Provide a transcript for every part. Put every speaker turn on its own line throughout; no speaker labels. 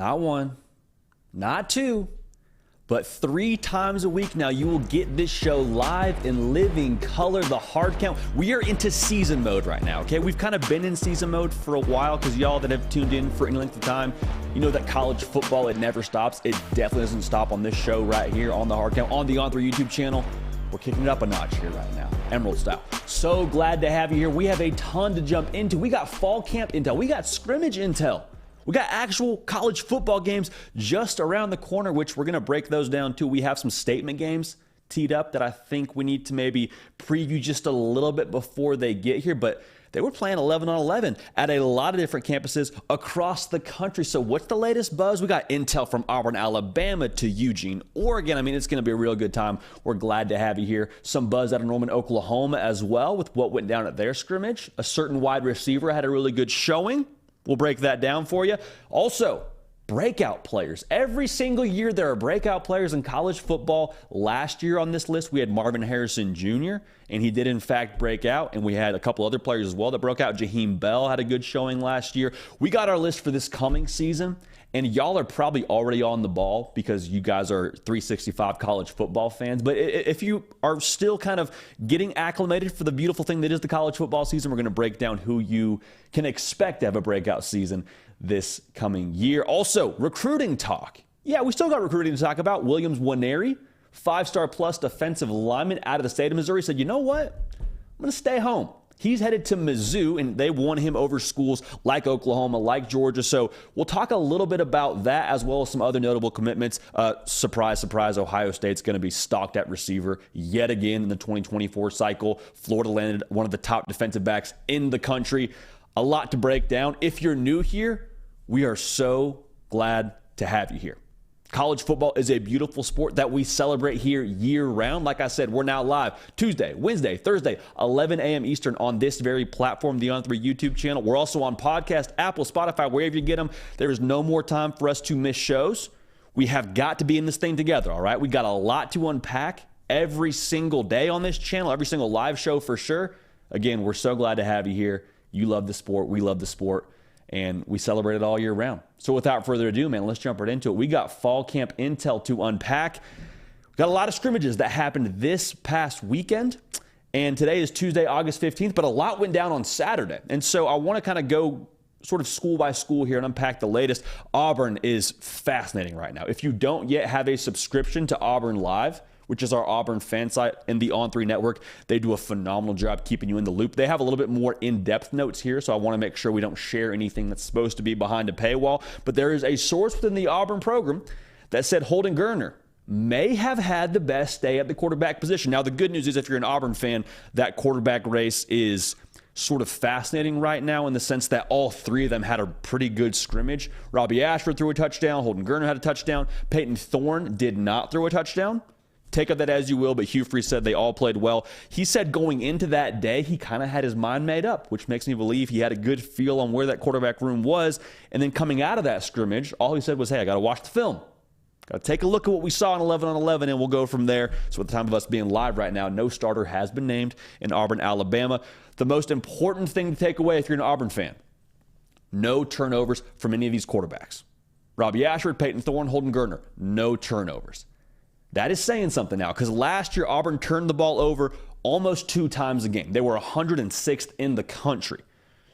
Not one, not two, but 3 times a week now you will get this show live in living color, the hard count. We are into season mode right now, okay? We've kind of been in season mode for a while because y'all that have tuned in for any length of time, you know that college football, it never stops. It definitely doesn't stop on this show right here on the hard count, on the On3 YouTube channel. We're kicking it up a notch here right now, Emerald style. So glad to have you here. We have a ton to jump into. We got fall camp intel. We got scrimmage intel. We got actual college football games just around the corner, which we're going to break those down too. We have some statement games teed up that I think we need to maybe preview just a little bit before they get here. But they were playing 11 on 11 at a lot of different campuses across the country. So what's the latest buzz? We got intel from Auburn, Alabama to Eugene, Oregon. I mean, it's going to be a real good time. We're glad to have you here. Some buzz out of Norman, Oklahoma as well with what went down at their scrimmage. A certain wide receiver had a really good showing. We'll break that down for you. Also, breakout players. Every single year there are breakout players in college football. Last year on this list, we had Marvin Harrison Jr., and he did in fact break out. And we had a couple other players as well that broke out. Jaheim Bell had a good showing last year. We got our list for this coming season, and y'all are probably already on the ball because you guys are 365 college football fans. But if you are still kind of getting acclimated for the beautiful thing that is the college football season, we're going to break down who you can expect to have a breakout season this coming year. Also, recruiting talk. Yeah, we still got recruiting to talk about. Williams Nwaneri, 5-star plus defensive lineman out of the state of Missouri, said, you know what? I'm going to stay home. He's headed to Mizzou, and they won him over schools like Oklahoma, like Georgia. So we'll talk a little bit about that as well as some other notable commitments. Surprise, surprise, Ohio State's going to be stocked at receiver yet again in the 2024 cycle. Florida landed one of the top defensive backs in the country. A lot to break down. If you're new here, we are so glad to have you here. College football is a beautiful sport that we celebrate here year-round. Like I said, we're now live Tuesday, Wednesday, Thursday, 11 a.m. Eastern on this very platform, the On3 YouTube channel. We're also on podcast, Apple, Spotify, wherever you get them. There is no more time for us to miss shows. We have got to be in this thing together, all right? We got a lot to unpack every single day on this channel, every single live show for sure. Again, we're so glad to have you here. You love the sport. We love the sport. And we celebrate it all year round. So without further ado, man, let's jump right into it. We got fall camp intel to unpack. We got a lot of scrimmages that happened this past weekend. And today is Tuesday, August 15th, but a lot went down on Saturday. And so I want to kind of go sort of school by school here and unpack the latest. Auburn is fascinating right now. If you don't yet have a subscription to Auburn Live, which is our Auburn fan site in the On3 network, they do a phenomenal job keeping you in the loop. They have a little bit more in-depth notes here, so I want to make sure we don't share anything that's supposed to be behind a paywall. But there is a source within the Auburn program that said Holden Geriner may have had the best day at the quarterback position. Now, the good news is if you're an Auburn fan, that quarterback race is sort of fascinating right now in the sense that all three of them had a pretty good scrimmage. Robbie Ashford threw a touchdown. Holden Geriner had a touchdown. Peyton Thorne did not throw a touchdown. Take of that as you will, but Hugh Freeze said they all played well. He said going into that day, he kind of had his mind made up, which makes me believe he had a good feel on where that quarterback room was. And then coming out of that scrimmage, all he said was, hey, I got to watch the film. Got to take a look at what we saw in 11 on 11, and we'll go from there. So at the time of us being live right now, no starter has been named in Auburn, Alabama. The most important thing to take away if you're an Auburn fan, no turnovers from any of these quarterbacks. Robbie Ashford, Peyton Thorne, Holden Geriner, no turnovers. That is saying something now because last year Auburn turned the ball over almost 2 times a game. They were 106th in the country.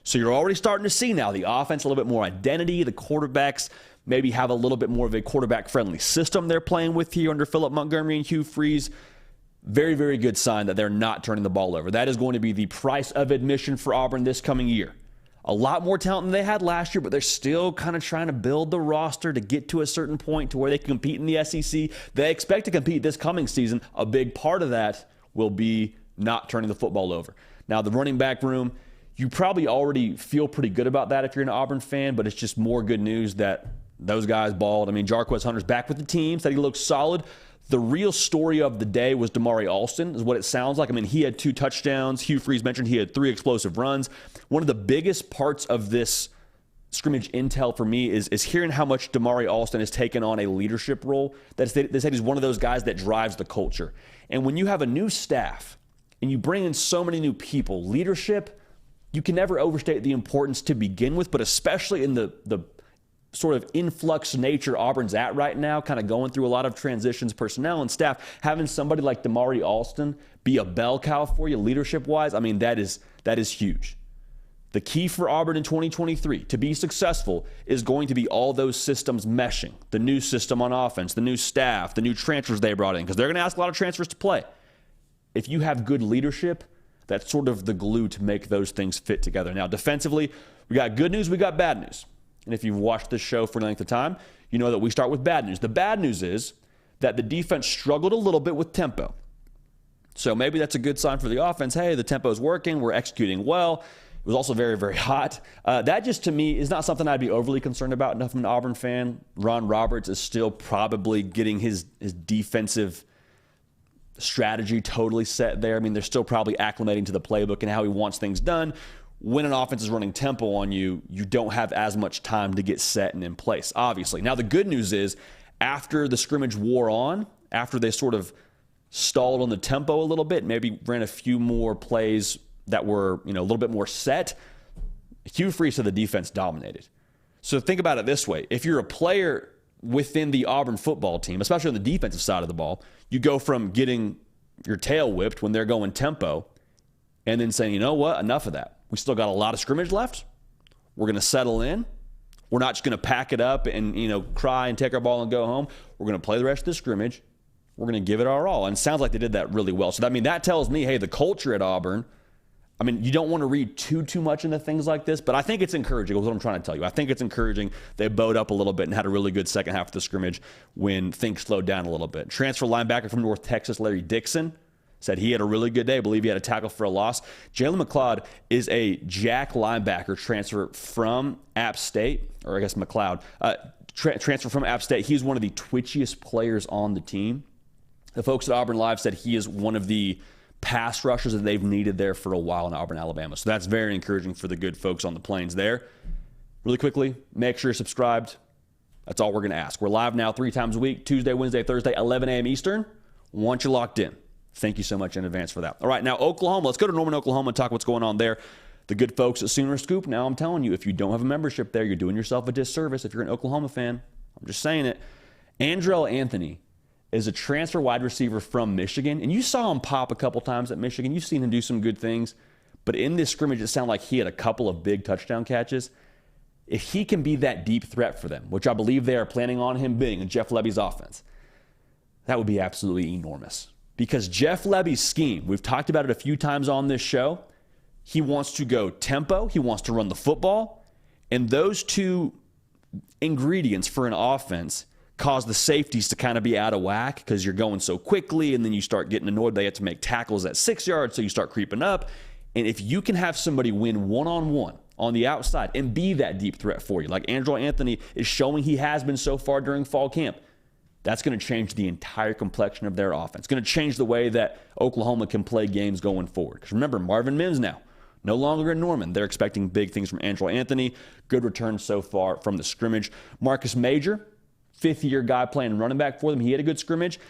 So you're already starting to see now the offense, a little bit more identity. The quarterbacks maybe have a little bit more of a quarterback-friendly system they're playing with here under Philip Montgomery and Hugh Freeze. Very, very good sign that they're not turning the ball over. That is going to be the price of admission for Auburn this coming year. A lot more talent than they had last year, but they're still kind of trying to build the roster to get to a certain point to where they can compete in the SEC. They expect to compete this coming season. A big part of that will be not turning the football over. Now, the running back room, you probably already feel pretty good about that if you're an Auburn fan, but it's just more good news that those guys balled. I mean, Jarquez Hunter's back with the team, said he looks solid. The real story of the day was Damari Alston, is what it sounds like. I mean, he had 2 touchdowns. Hugh Freeze mentioned he had 3 explosive runs. One of the biggest parts of this scrimmage intel for me is hearing how much Damari Alston has taken on a leadership role. They said he's one of those guys that drives the culture. And when you have a new staff and you bring in so many new people, leadership, you can never overstate the importance to begin with, but especially in the sort of influx nature Auburn's at right now, kind of going through a lot of transitions, personnel and staff, having somebody like Damari Alston be a bell cow for you leadership-wise, I mean, that is huge. The key for Auburn in 2023 to be successful is going to be all those systems meshing. The new system on offense, the new staff, the new transfers they brought in, because they're going to ask a lot of transfers to play. If you have good leadership, that's sort of the glue to make those things fit together. Now, defensively, we got good news, we got bad news. And if you've watched this show for any length of time, you know that we start with bad news. The bad news is that the defense struggled a little bit with tempo. So maybe that's a good sign for the offense. Hey, the tempo's working, we're executing well. It was also very, very hot. That just, to me, is not something I'd be overly concerned about. Enough of an Auburn fan. Ron Roberts is still probably getting his defensive strategy totally set there. I mean, they're still probably acclimating to the playbook and how he wants things done. When an offense is running tempo on you, you don't have as much time to get set and in place, obviously. Now, the good news is, after the scrimmage wore on, after they sort of stalled on the tempo a little bit, maybe ran a few more plays that were, a little bit more set, Hugh Freeze said the defense dominated. So think about it this way. If you're a player within the Auburn football team, especially on the defensive side of the ball, you go from getting your tail whipped when they're going tempo and then saying, you know what, enough of that. We still got a lot of scrimmage left. We're going to settle in. We're not just going to pack it up and, cry and take our ball and go home. We're going to play the rest of the scrimmage. We're going to give it our all. And it sounds like they did that really well. So, that tells me, hey, the culture at Auburn, you don't want to read too much into things like this, but I think it's encouraging. That's what I'm trying to tell you. I think it's encouraging. They bowed up a little bit and had a really good second half of the scrimmage when things slowed down a little bit. Transfer linebacker from North Texas, Larry Dixon, said he had a really good day. I believe he had a tackle for a loss. Jalen McLeod is a jack linebacker transfer from App State, or I guess McLeod, transfer from App State. He's one of the twitchiest players on the team. The folks at Auburn Live said he is one of the pass rushers that they've needed there for a while in Auburn, Alabama. So that's very encouraging for the good folks on the plains there. Really quickly, make sure you're subscribed. That's all we're going to ask. We're live now 3 times a week, Tuesday, Wednesday, Thursday, 11 a.m. Eastern. Once you're locked in. Thank you so much in advance for that. All right, now Oklahoma. Let's go to Norman, Oklahoma and talk what's going on there. The good folks at Sooner Scoop. Now I'm telling you, if you don't have a membership there, you're doing yourself a disservice if you're an Oklahoma fan. I'm just saying it. Andrell Anthony is a transfer wide receiver from Michigan, and you saw him pop a couple times at Michigan. You've seen him do some good things, but in this scrimmage, it sounded like he had a couple of big touchdown catches. If he can be that deep threat for them, which I believe they are planning on him being in Jeff Lebby's offense, that would be absolutely enormous. Because Jeff Lebby's scheme, we've talked about it a few times on this show, he wants to go tempo, he wants to run the football, and those two ingredients for an offense cause the safeties to kind of be out of whack because you're going so quickly and then you start getting annoyed. They have to make tackles at 6 yards, so you start creeping up. And if you can have somebody win one-on-one on the outside and be that deep threat for you, like Andrell Anthony is showing he has been so far during fall camp, that's going to change the entire complexion of their offense. It's going to change the way that Oklahoma can play games going forward. Because remember, Marvin Mims now, no longer in Norman. They're expecting big things from Andrell Anthony. Good return so far from the scrimmage. Marcus Major, fifth-year guy playing running back for them. He had a good scrimmage.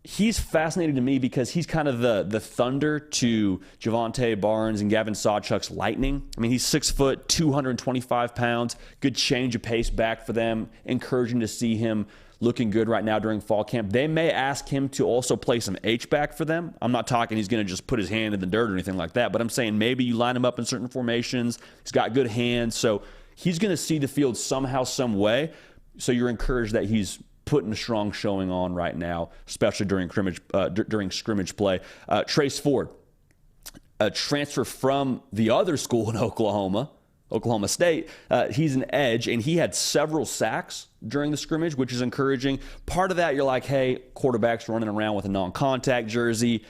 He's fascinating to me because he's kind of the thunder to Javonte Barnes and Gavin Sawchuk's lightning. He's 6 foot, 225 pounds. Good change of pace back for them. Encouraging to see him looking good right now during fall camp. They may ask him to also play some H-back for them. I'm not talking he's going to just put his hand in the dirt or anything like that, but I'm saying maybe you line him up in certain formations. He's got good hands, so he's going to see the field somehow, some way. So you're encouraged that he's putting a strong showing on right now, especially during scrimmage play. Trace Ford, a transfer from the other school in Oklahoma State. He's an edge, and he had several sacks during the scrimmage, which is encouraging. Part of that, you're like, hey, quarterback's running around with a non-contact jersey.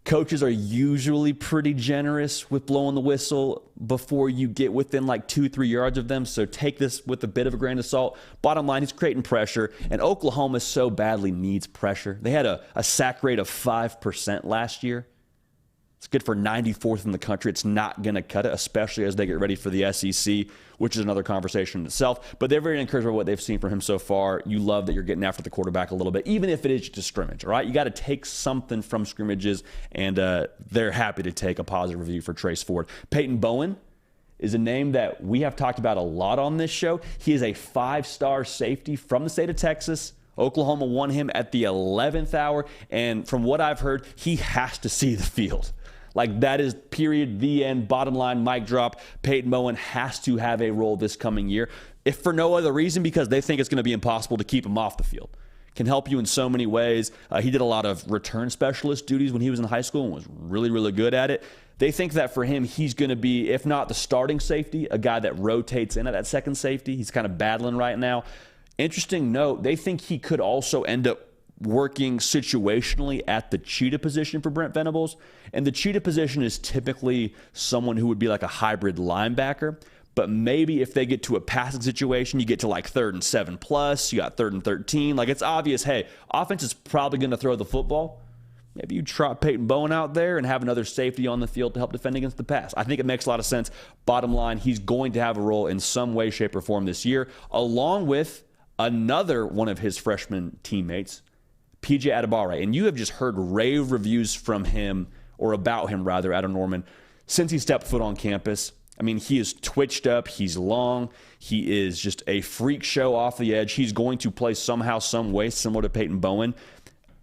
Coaches are usually pretty generous with blowing the whistle before you get within like 2-3 yards of them. So take this with a bit of a grain of salt. Bottom line, he's creating pressure, and Oklahoma so badly needs pressure. They had a sack rate of 5% last year. It's good for 94th in the country. It's not going to cut it, especially as they get ready for the SEC, which is another conversation in itself. But they're very encouraged by what they've seen from him so far. You love that you're getting after the quarterback a little bit, even if it is just a scrimmage, all right? You got to take something from scrimmages, and they're happy to take a positive review for Trace Ford. Peyton Bowen is a name that we have talked about a lot on this show. He is a 5-star safety from the state of Texas. Oklahoma won him at the 11th hour, and from what I've heard, he has to see the field. Like, that is period, the end, bottom line, mic drop. Peyton Bowen has to have a role this coming year, if for no other reason, because they think it's going to be impossible to keep him off the field. Can help you in so many ways. He did a lot of return specialist duties when he was in high school and was really, really good at it. They think that for him, he's going to be, if not the starting safety, a guy that rotates in at that second safety. He's kind of battling right now. Interesting note, they think he could also end up working situationally at the cheetah position for Brent Venables. And the cheetah position is typically someone who would be like a hybrid linebacker. But maybe if they get to a passing situation, you get to like 3rd and 7+, you got 3rd and 13. Like, it's obvious, hey, offense is probably going to throw the football. Maybe you trot Peyton Bowen out there and have another safety on the field to help defend against the pass. I think it makes a lot of sense. Bottom line, he's going to have a role in some way, shape, or form this year, along with another one of his freshman teammates, PJ Adebawore. And you have just heard rave reviews from him, or about him rather, out of Norman, since he stepped foot on campus. I mean, he is twitched up. He's long. He is just a freak show off the edge. He's going to play somehow, some way, similar to Peyton Bowen.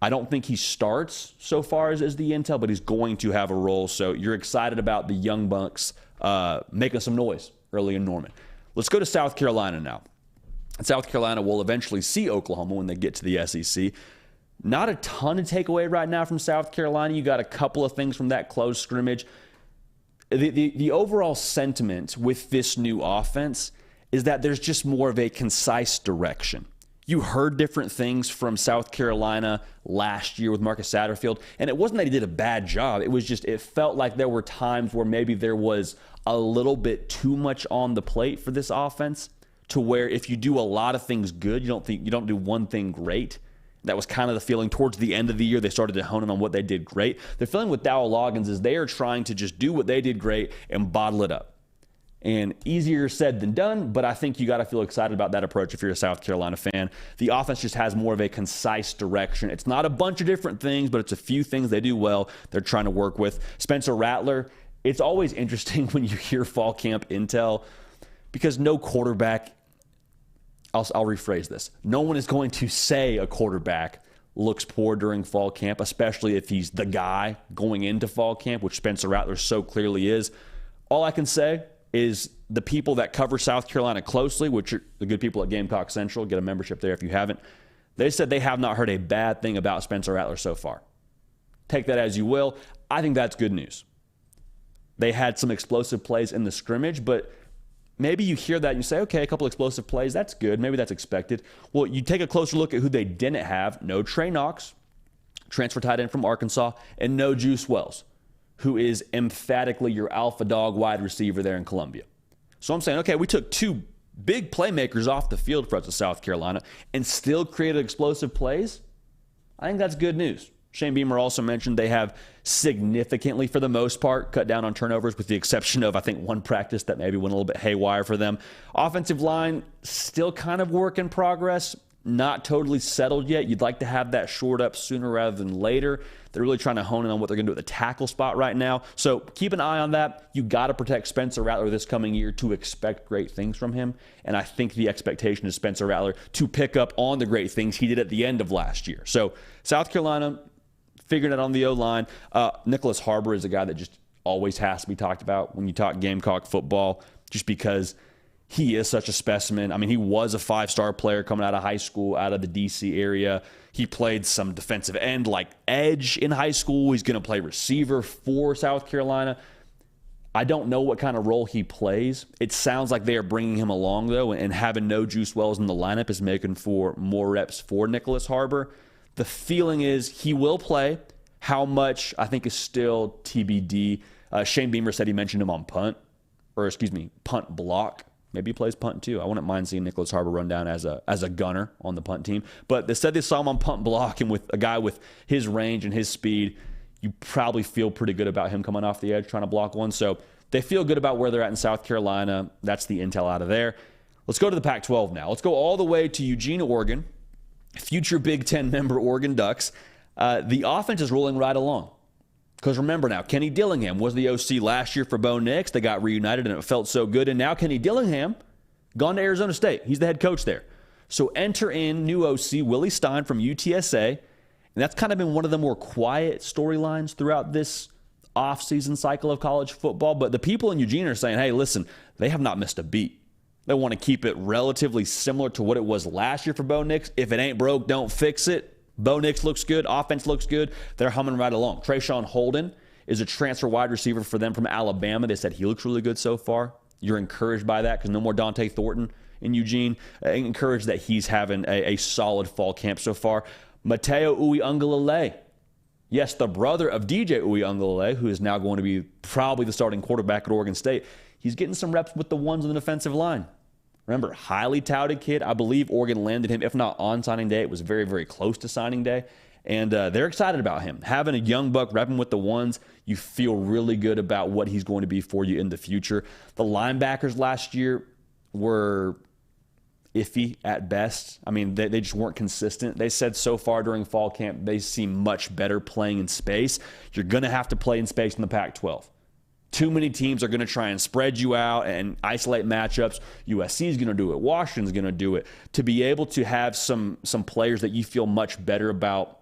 I don't think he starts so far as the intel, but he's going to have a role. So you're excited about the young bucks making some noise early in Norman. Let's go to South Carolina now. South Carolina will eventually see Oklahoma when they get to the SEC. Not a ton to take away right now from South Carolina. You got a couple of things from that close scrimmage. The overall sentiment with this new offense is that there's just more of a concise direction. You heard different things from South Carolina last year with Marcus Satterfield, and it wasn't that he did a bad job. It was just, it felt like there were times where maybe there was a little bit too much on the plate for this offense, to where if you do a lot of things good, you don't do one thing great. That was kind of the feeling towards the end of the year. They started to hone in on what they did great. The feeling with Dowell Loggins is they are trying to just do what they did great and bottle it up. And easier said than done, but I think you got to feel excited about that approach if you're a South Carolina fan. The offense just has more of a concise direction. It's not a bunch of different things, but it's a few things they do well they're trying to work with. Spencer Rattler, it's always interesting when you hear fall camp intel, because no quarterback, I'll rephrase this, no one is going to say a quarterback looks poor during fall camp, especially if he's the guy going into fall camp, which Spencer Rattler so clearly is. All I can say is the people that cover South Carolina closely, which are the good people at Gamecock Central, get a membership there if you haven't, they said they have not heard a bad thing about Spencer Rattler so far. Take that as you will. I think that's good news. They had some explosive plays in the scrimmage, but maybe you hear that and you say, okay, a couple explosive plays, that's good. Maybe that's expected. Well, you take a closer look at who they didn't have. No Trey Knox, transfer tight end from Arkansas, and no Juice Wells, who is emphatically your alpha dog wide receiver there in Columbia. So I'm saying, okay, we took two big playmakers off the field for us in South Carolina and still created explosive plays. I think that's good news. Shane Beamer also mentioned they have significantly, for the most part, cut down on turnovers, with the exception of, I think, one practice that maybe went a little bit haywire for them. Offensive line, still kind of work in progress, not totally settled yet. You'd like to have that shored up sooner rather than later. They're really trying to hone in on what they're going to do at the tackle spot right now. So keep an eye on that. You got to protect Spencer Rattler this coming year to expect great things from him. And I think the expectation is Spencer Rattler to pick up on the great things he did at the end of last year. So South Carolina, figuring it on the O-line. Nicholas Harbor is a guy that just always has to be talked about when you talk Gamecock football, just because he is such a specimen. I mean, he was a 5-star player coming out of high school, out of the D.C. area. He played some defensive end like edge in high school. He's going to play receiver for South Carolina. I don't know what kind of role he plays. It sounds like they are bringing him along, though, and having no Juice Wells in the lineup is making for more reps for Nicholas Harbor. The feeling is he will play. How much, I think, is still TBD. Shane Beamer said he mentioned him on punt block. Maybe he plays punt too. I wouldn't mind seeing Nicholas Harbor run down as a gunner on the punt team. But they said they saw him on punt block, and with a guy with his range and his speed, you probably feel pretty good about him coming off the edge trying to block one. So they feel good about where they're at in South Carolina. That's the intel out of there. Let's go to the Pac-12 now. Let's go all the way to Eugene, Oregon. Future Big Ten member Oregon Ducks. The offense is rolling right along. Because remember now, Kenny Dillingham was the OC last year for Bo Nix. They got reunited and it felt so good. And now Kenny Dillingham gone to Arizona State. He's the head coach there. So enter in new OC Willie Stein from UTSA. And that's kind of been one of the more quiet storylines throughout this offseason cycle of college football. But the people in Eugene are saying, hey, listen, they have not missed a beat. They want to keep it relatively similar to what it was last year for Bo Nix. If it ain't broke, don't fix it. Bo Nix looks good. Offense looks good. They're humming right along. Trayshawn Holden is a transfer wide receiver for them from Alabama. They said he looks really good so far. You're encouraged by that because no more Dante Thornton in Eugene. Encouraged that he's having a solid fall camp so far. Mateo Uiagalelei. Yes, the brother of DJ Uiagalelei, who is now going to be probably the starting quarterback at Oregon State. He's getting some reps with the ones on the defensive line. Remember, highly touted kid. I believe Oregon landed him, if not on signing day, it was very, very close to signing day. And they're excited about him. Having a young buck repping with the ones, you feel really good about what he's going to be for you in the future. The linebackers last year were iffy at best. I mean, they just weren't consistent. They said so far during fall camp, they seem much better playing in space. You're going to have to play in space in the Pac-12. Too many teams are going to try and spread you out and isolate matchups. USC is going to do it. Washington's going to do it. To be able to have some players that you feel much better about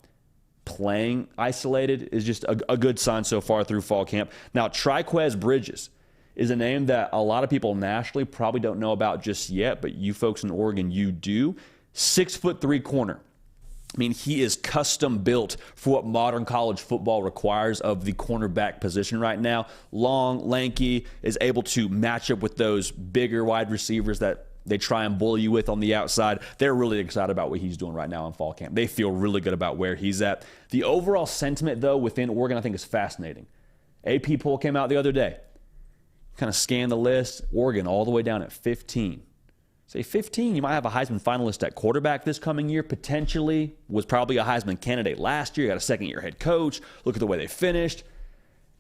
playing isolated is just a good sign so far through fall camp. Now, Triquez Bridges is a name that a lot of people nationally probably don't know about just yet, but you folks in Oregon, you do. 6'3" corner. I mean, he is custom built for what modern college football requires of the cornerback position right now. Long, lanky, is able to match up with those bigger wide receivers that they try and bully you with on the outside. They're really excited about what he's doing right now in fall camp. They feel really good about where he's at. The overall sentiment, though, within Oregon, I think is fascinating. AP poll came out the other day. Kind of scan the list. Oregon all the way down at 15. Say 15, you might have a Heisman finalist at quarterback this coming year, potentially. Was probably a Heisman candidate last year. Got a second-year head coach. Look at the way they finished.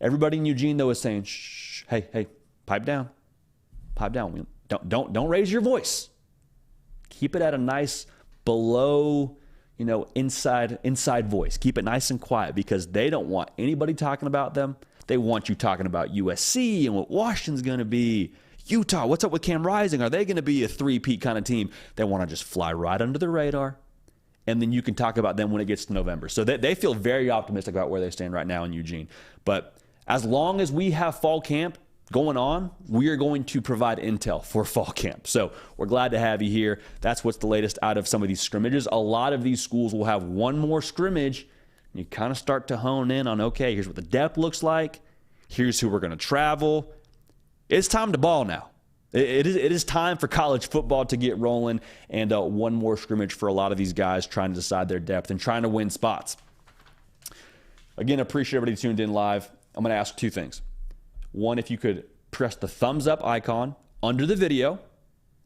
Everybody in Eugene, though, is saying, shh, hey, pipe down. Pipe down. Don't raise your voice. Keep it at a nice below, inside voice. Keep it nice and quiet because they don't want anybody talking about them. They want you talking about USC and what Washington's going to be. Utah, what's up with Cam Rising? Are they going to be a three-peat kind of team? They want to just fly right under the radar, and then you can talk about them when it gets to November. So they feel very optimistic about where they stand right now in Eugene. But as long as we have fall camp going on, we are going to provide intel for fall camp. So we're glad to have you here. That's what's the latest out of some of these scrimmages. A lot of these schools will have one more scrimmage. You kind of start to hone in on, okay, here's what the depth looks like. Here's who we're going to travel. It's time to ball now. It is time for college football to get rolling, and one more scrimmage for a lot of these guys trying to decide their depth and trying to win spots. Again, appreciate everybody tuned in live. I'm going to ask two things. One, if you could press the thumbs up icon under the video,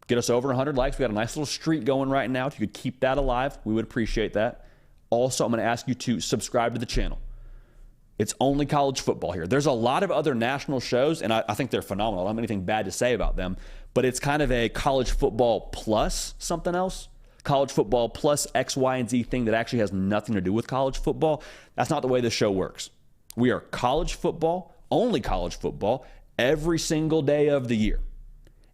get us over 100 likes. We got a nice little streak going right now. If you could keep that alive, we would appreciate that. Also, I'm going to ask you to subscribe to the channel. It's only college football here. There's a lot of other national shows, and I think they're phenomenal. I don't have anything bad to say about them, but it's kind of a college football plus something else. College football plus X, Y, and Z thing that actually has nothing to do with college football. That's not the way this show works. We are college football, only college football, every single day of the year.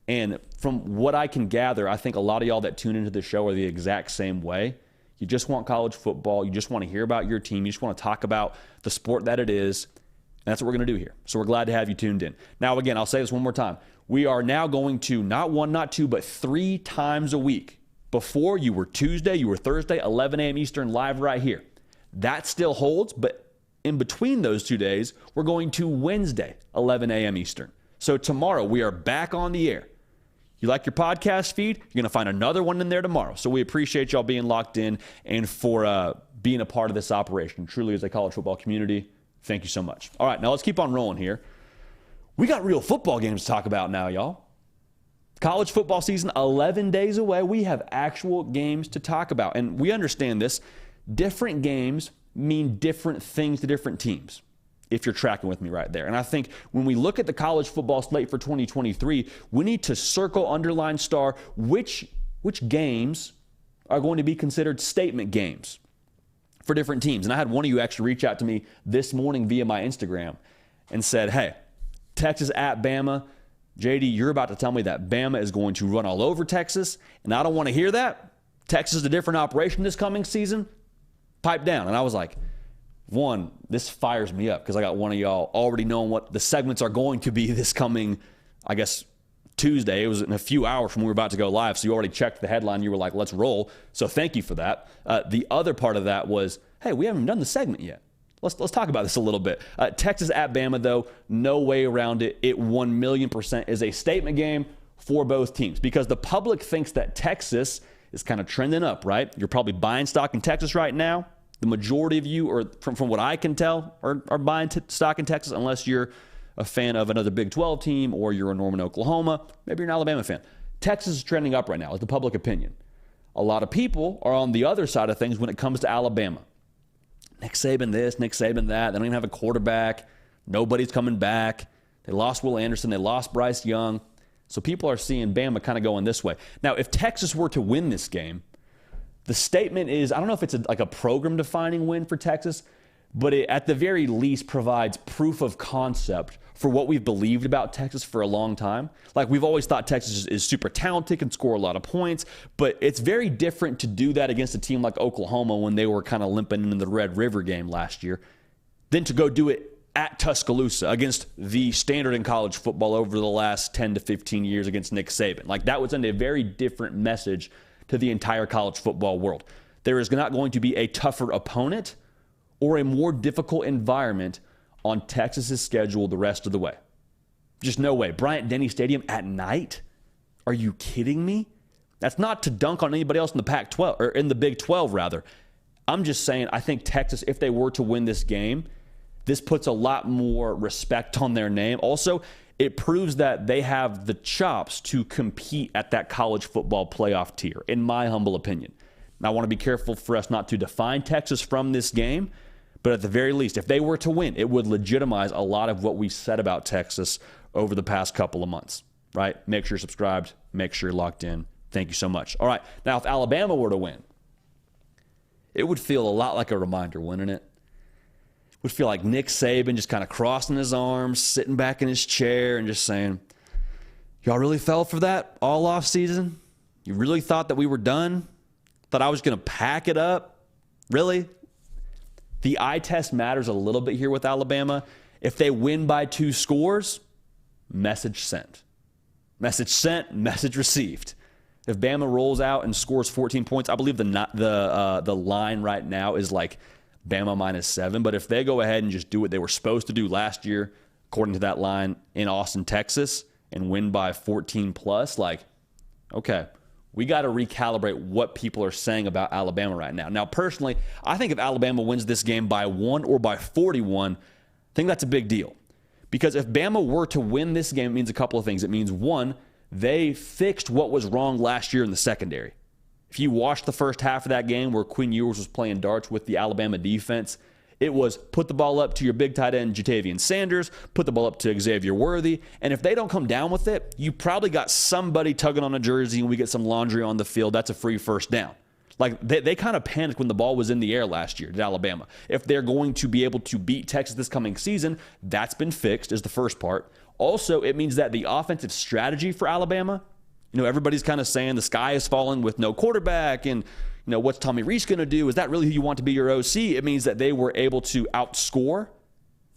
And from what I can gather, I think a lot of y'all that tune into the show are the exact same way. You just want college football. You just want to hear about your team. You just want to talk about the sport that it is. And that's what we're going to do here. So we're glad to have you tuned in. Now, again, I'll say this one more time. We are now going to not one, not two, but 3 times a week. Before, you were Tuesday, you were Thursday, 11 a.m. Eastern, live right here. That still holds, but in between those 2 days, we're going to Wednesday, 11 a.m. Eastern. So tomorrow, we are back on the air. You like your podcast feed? You're going to find another one in there tomorrow. So we appreciate y'all being locked in and for being a part of this operation. Truly, as a college football community, thank you so much. All right, now let's keep on rolling here. We got real football games to talk about now, y'all. College football season, 11 days away. We have actual games to talk about. And we understand this. Different games mean different things to different teams, if you're tracking with me right there. And I think when we look at the college football slate for 2023, we need to circle, underline, star, which games are going to be considered statement games for different teams. And I had one of you actually reach out to me this morning via my Instagram and said, hey, Texas at Bama. JD, you're about to tell me that Bama is going to run all over Texas, and I don't want to hear that. Texas is a different operation this coming season. Pipe down. And I was like, one, this fires me up because I got one of y'all already knowing what the segments are going to be this coming, I guess, Tuesday. It was in a few hours from when we were about to go live, so you already checked the headline. You were like, let's roll. So thank you for that. The other part of that was, hey, we haven't done the segment yet. Let's talk about this a little bit. Texas at Bama, though, no way around it. It 1,000,000% is a statement game for both teams because the public thinks that Texas is kind of trending up, right? You're probably buying stock in Texas right now. The majority of you, or from what I can tell, are buying stock in Texas unless you're a fan of another Big 12 team or you're a Norman, Oklahoma. Maybe you're an Alabama fan. Texas is trending up right now, is the public opinion. A lot of people are on the other side of things when it comes to Alabama. Nick Saban this, Nick Saban that. They don't even have a quarterback. Nobody's coming back. They lost Will Anderson. They lost Bryce Young. So people are seeing Bama kind of going this way. Now, if Texas were to win this game, the statement is, I don't know if it's like a program-defining win for Texas, but it at the very least provides proof of concept for what we've believed about Texas for a long time. Like, we've always thought Texas is super talented, can score a lot of points, but it's very different to do that against a team like Oklahoma when they were kind of limping in the Red River game last year, than to go do it at Tuscaloosa against the standard in college football over the last 10 to 15 years against Nick Saban. Like, that would send a very different message to the entire college football world. There is not going to be a tougher opponent or a more difficult environment on Texas's schedule the rest of the way. Just no way. Bryant-Denny Stadium at night? Are you kidding me? That's not to dunk on anybody else in the Pac-12, or in the Big 12, rather. I'm just saying, I think Texas, if they were to win this game, this puts a lot more respect on their name. Also, it proves that they have the chops to compete at that college football playoff tier, in my humble opinion. Now, I want to be careful for us not to define Texas from this game, but at the very least, if they were to win, it would legitimize a lot of what we said about Texas over the past couple of months, right? Make sure you're subscribed. Make sure you're locked in. Thank you so much. All right, now if Alabama were to win, it would feel a lot like a reminder, wouldn't it? It would feel like Nick Saban just kind of crossing his arms, sitting back in his chair and just saying, y'all really fell for that all off season? You really thought that we were done? Thought I was going to pack it up? Really? The eye test matters a little bit here with Alabama. If they win by 2 scores, message sent. Message sent, message received. If Bama rolls out and scores 14 points, I believe the line right now is like Bama -7. But if they go ahead and just do what they were supposed to do last year, according to that line in Austin, Texas, and win by 14 plus, like, okay, we got to recalibrate what people are saying about Alabama right now. Now, personally, I think if Alabama wins this game by 1 or by 41, I think that's a big deal. Because if Bama were to win this game, it means a couple of things. It means, one, they fixed what was wrong last year in the secondary. If you watched the first half of that game where Quinn Ewers was playing darts with the Alabama defense, it was put the ball up to your big tight end, Jatavian Sanders, put the ball up to Xavier Worthy, and if they don't come down with it, you probably got somebody tugging on a jersey and we get some laundry on the field. That's a free first down. Like, they kind of panicked when the ball was in the air last year at Alabama. If they're going to be able to beat Texas this coming season, that's been fixed, is the first part. Also, it means that the offensive strategy for Alabama, everybody's kind of saying the sky is falling with no quarterback and, what's Tommy Rees going to do? Is that really who you want to be your OC? It means that they were able to outscore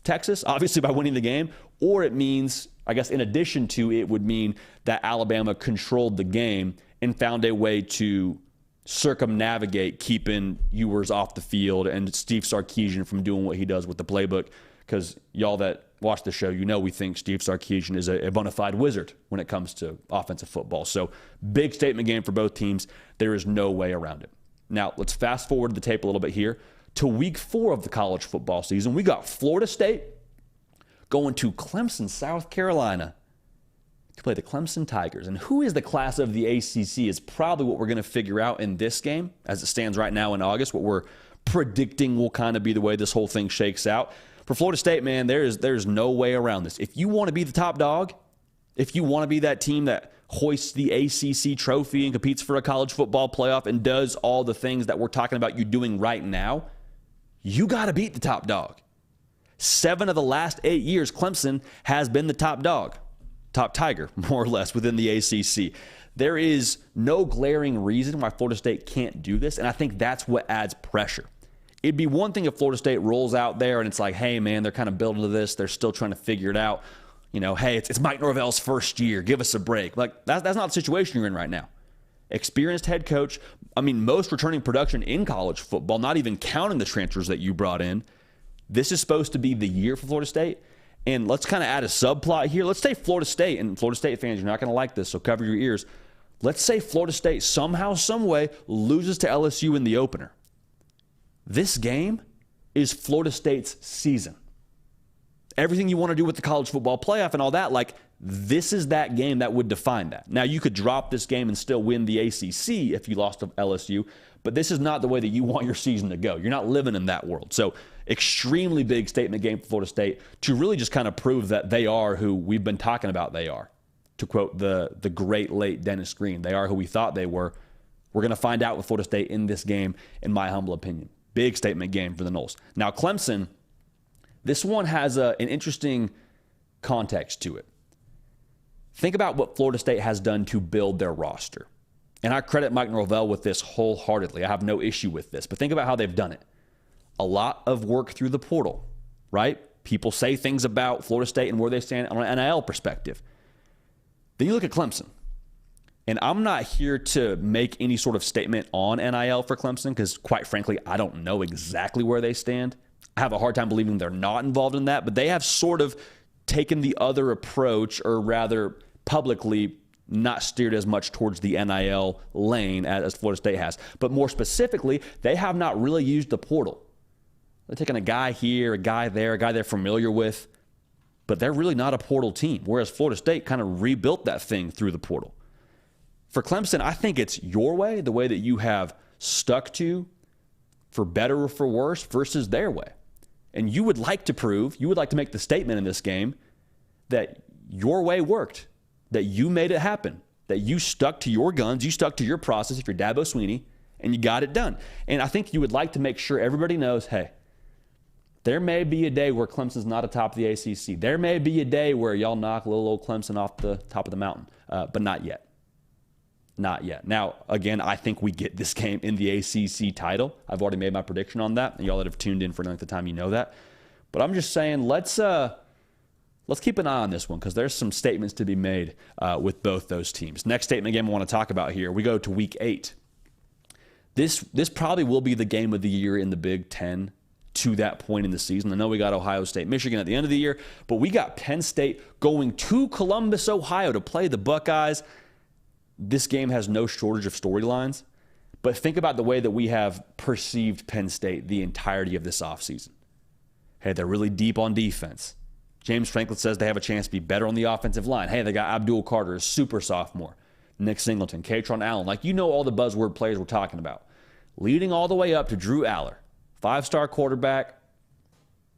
Texas, obviously by winning the game, or it means, I guess in addition to, it would mean that Alabama controlled the game and found a way to circumnavigate keeping Ewers off the field and Steve Sarkisian from doing what he does with the playbook. Because y'all that watch the show, we think Steve Sarkisian is a bona fide wizard when it comes to offensive football. So big statement game for both teams. There is no way around it. Now, let's fast forward the tape a little bit here to week 4 of the college football season. We got Florida State going to Clemson, South Carolina to play the Clemson Tigers. And who is the class of the ACC is probably what we're going to figure out in this game as it stands right now in August, what we're predicting will kind of be the way this whole thing shakes out. For Florida State, man, there's no way around this. If you want to be the top dog, if you want to be that team that hoists the ACC trophy and competes for a college football playoff and does all the things that we're talking about you doing right now, you got to beat the top dog. 7 of the last 8 years, Clemson has been the top dog, top tiger, more or less, within the ACC. There is no glaring reason why Florida State can't do this, and I think that's what adds pressure. It'd be one thing if Florida State rolls out there and it's like, hey, man, they're kind of building to this. They're still trying to figure it out. You know, hey, it's Mike Norvell's first year. Give us a break. Like, that's not the situation you're in right now. Experienced head coach. I mean, most returning production in college football, not even counting the transfers that you brought in. This is supposed to be the year for Florida State. And let's kind of add a subplot here. Let's say Florida State, and Florida State fans, you're not going to like this, so cover your ears. Let's say Florida State somehow, some way loses to LSU in the opener. This game is Florida State's season. Everything you want to do with the college football playoff and all that, like, this is that game that would define that. Now, you could drop this game and still win the ACC if you lost to LSU, but this is not the way that you want your season to go. You're not living in that world. So, extremely big statement game for Florida State to really just kind of prove that they are who we've been talking about they are. To quote the great late Dennis Green, they are who we thought they were. We're going to find out with Florida State in this game, in my humble opinion. Big statement game for the Noles. Now, Clemson, this one has an interesting context to it. Think about what Florida State has done to build their roster. And I credit Mike Norvell with this wholeheartedly. I have no issue with this. But think about how they've done it. A lot of work through the portal, right? People say things about Florida State and where they stand on an NIL perspective. Then you look at Clemson. And I'm not here to make any sort of statement on NIL for Clemson because, quite frankly, I don't know exactly where they stand. I have a hard time believing they're not involved in that, but they have sort of taken the other approach, or rather publicly not steered as much towards the NIL lane as Florida State has. But more specifically, they have not really used the portal. They're taking a guy here, a guy there, a guy they're familiar with, but they're really not a portal team, whereas Florida State kind of rebuilt that thing through the portal. For Clemson, I think it's your way, the way that you have stuck to, for better or for worse, versus their way. And you would like to prove, you would like to make the statement in this game that your way worked, that you made it happen, that you stuck to your guns, you stuck to your process if you're Dabo Swinney, and you got it done. And I think you would like to make sure everybody knows, hey, there may be a day where Clemson's not atop the ACC. There may be a day where y'all knock little old Clemson off the top of the mountain, but not yet. Not yet. Now, again, I think we get this game in the ACC title. I've already made my prediction on that, and y'all that have tuned in for any length of time, you know that. But I'm just saying, let's keep an eye on this one because there's some statements to be made with both those teams. Next statement game I want to talk about here, we go to Week 8. This probably will be the game of the year in the Big Ten to that point in the season. I know we got Ohio State, Michigan at the end of the year, but we got Penn State going to Columbus, Ohio to play the Buckeyes. This game has no shortage of storylines, but think about the way that we have perceived Penn State the entirety of this offseason. Hey, they're really deep on defense. James Franklin says they have a chance to be better on the offensive line. Hey, they got Abdul Carter, a super sophomore. Nick Singleton, Katron Allen. Like, you know all the buzzword players we're talking about. Leading all the way up to Drew Aller, 5-star quarterback,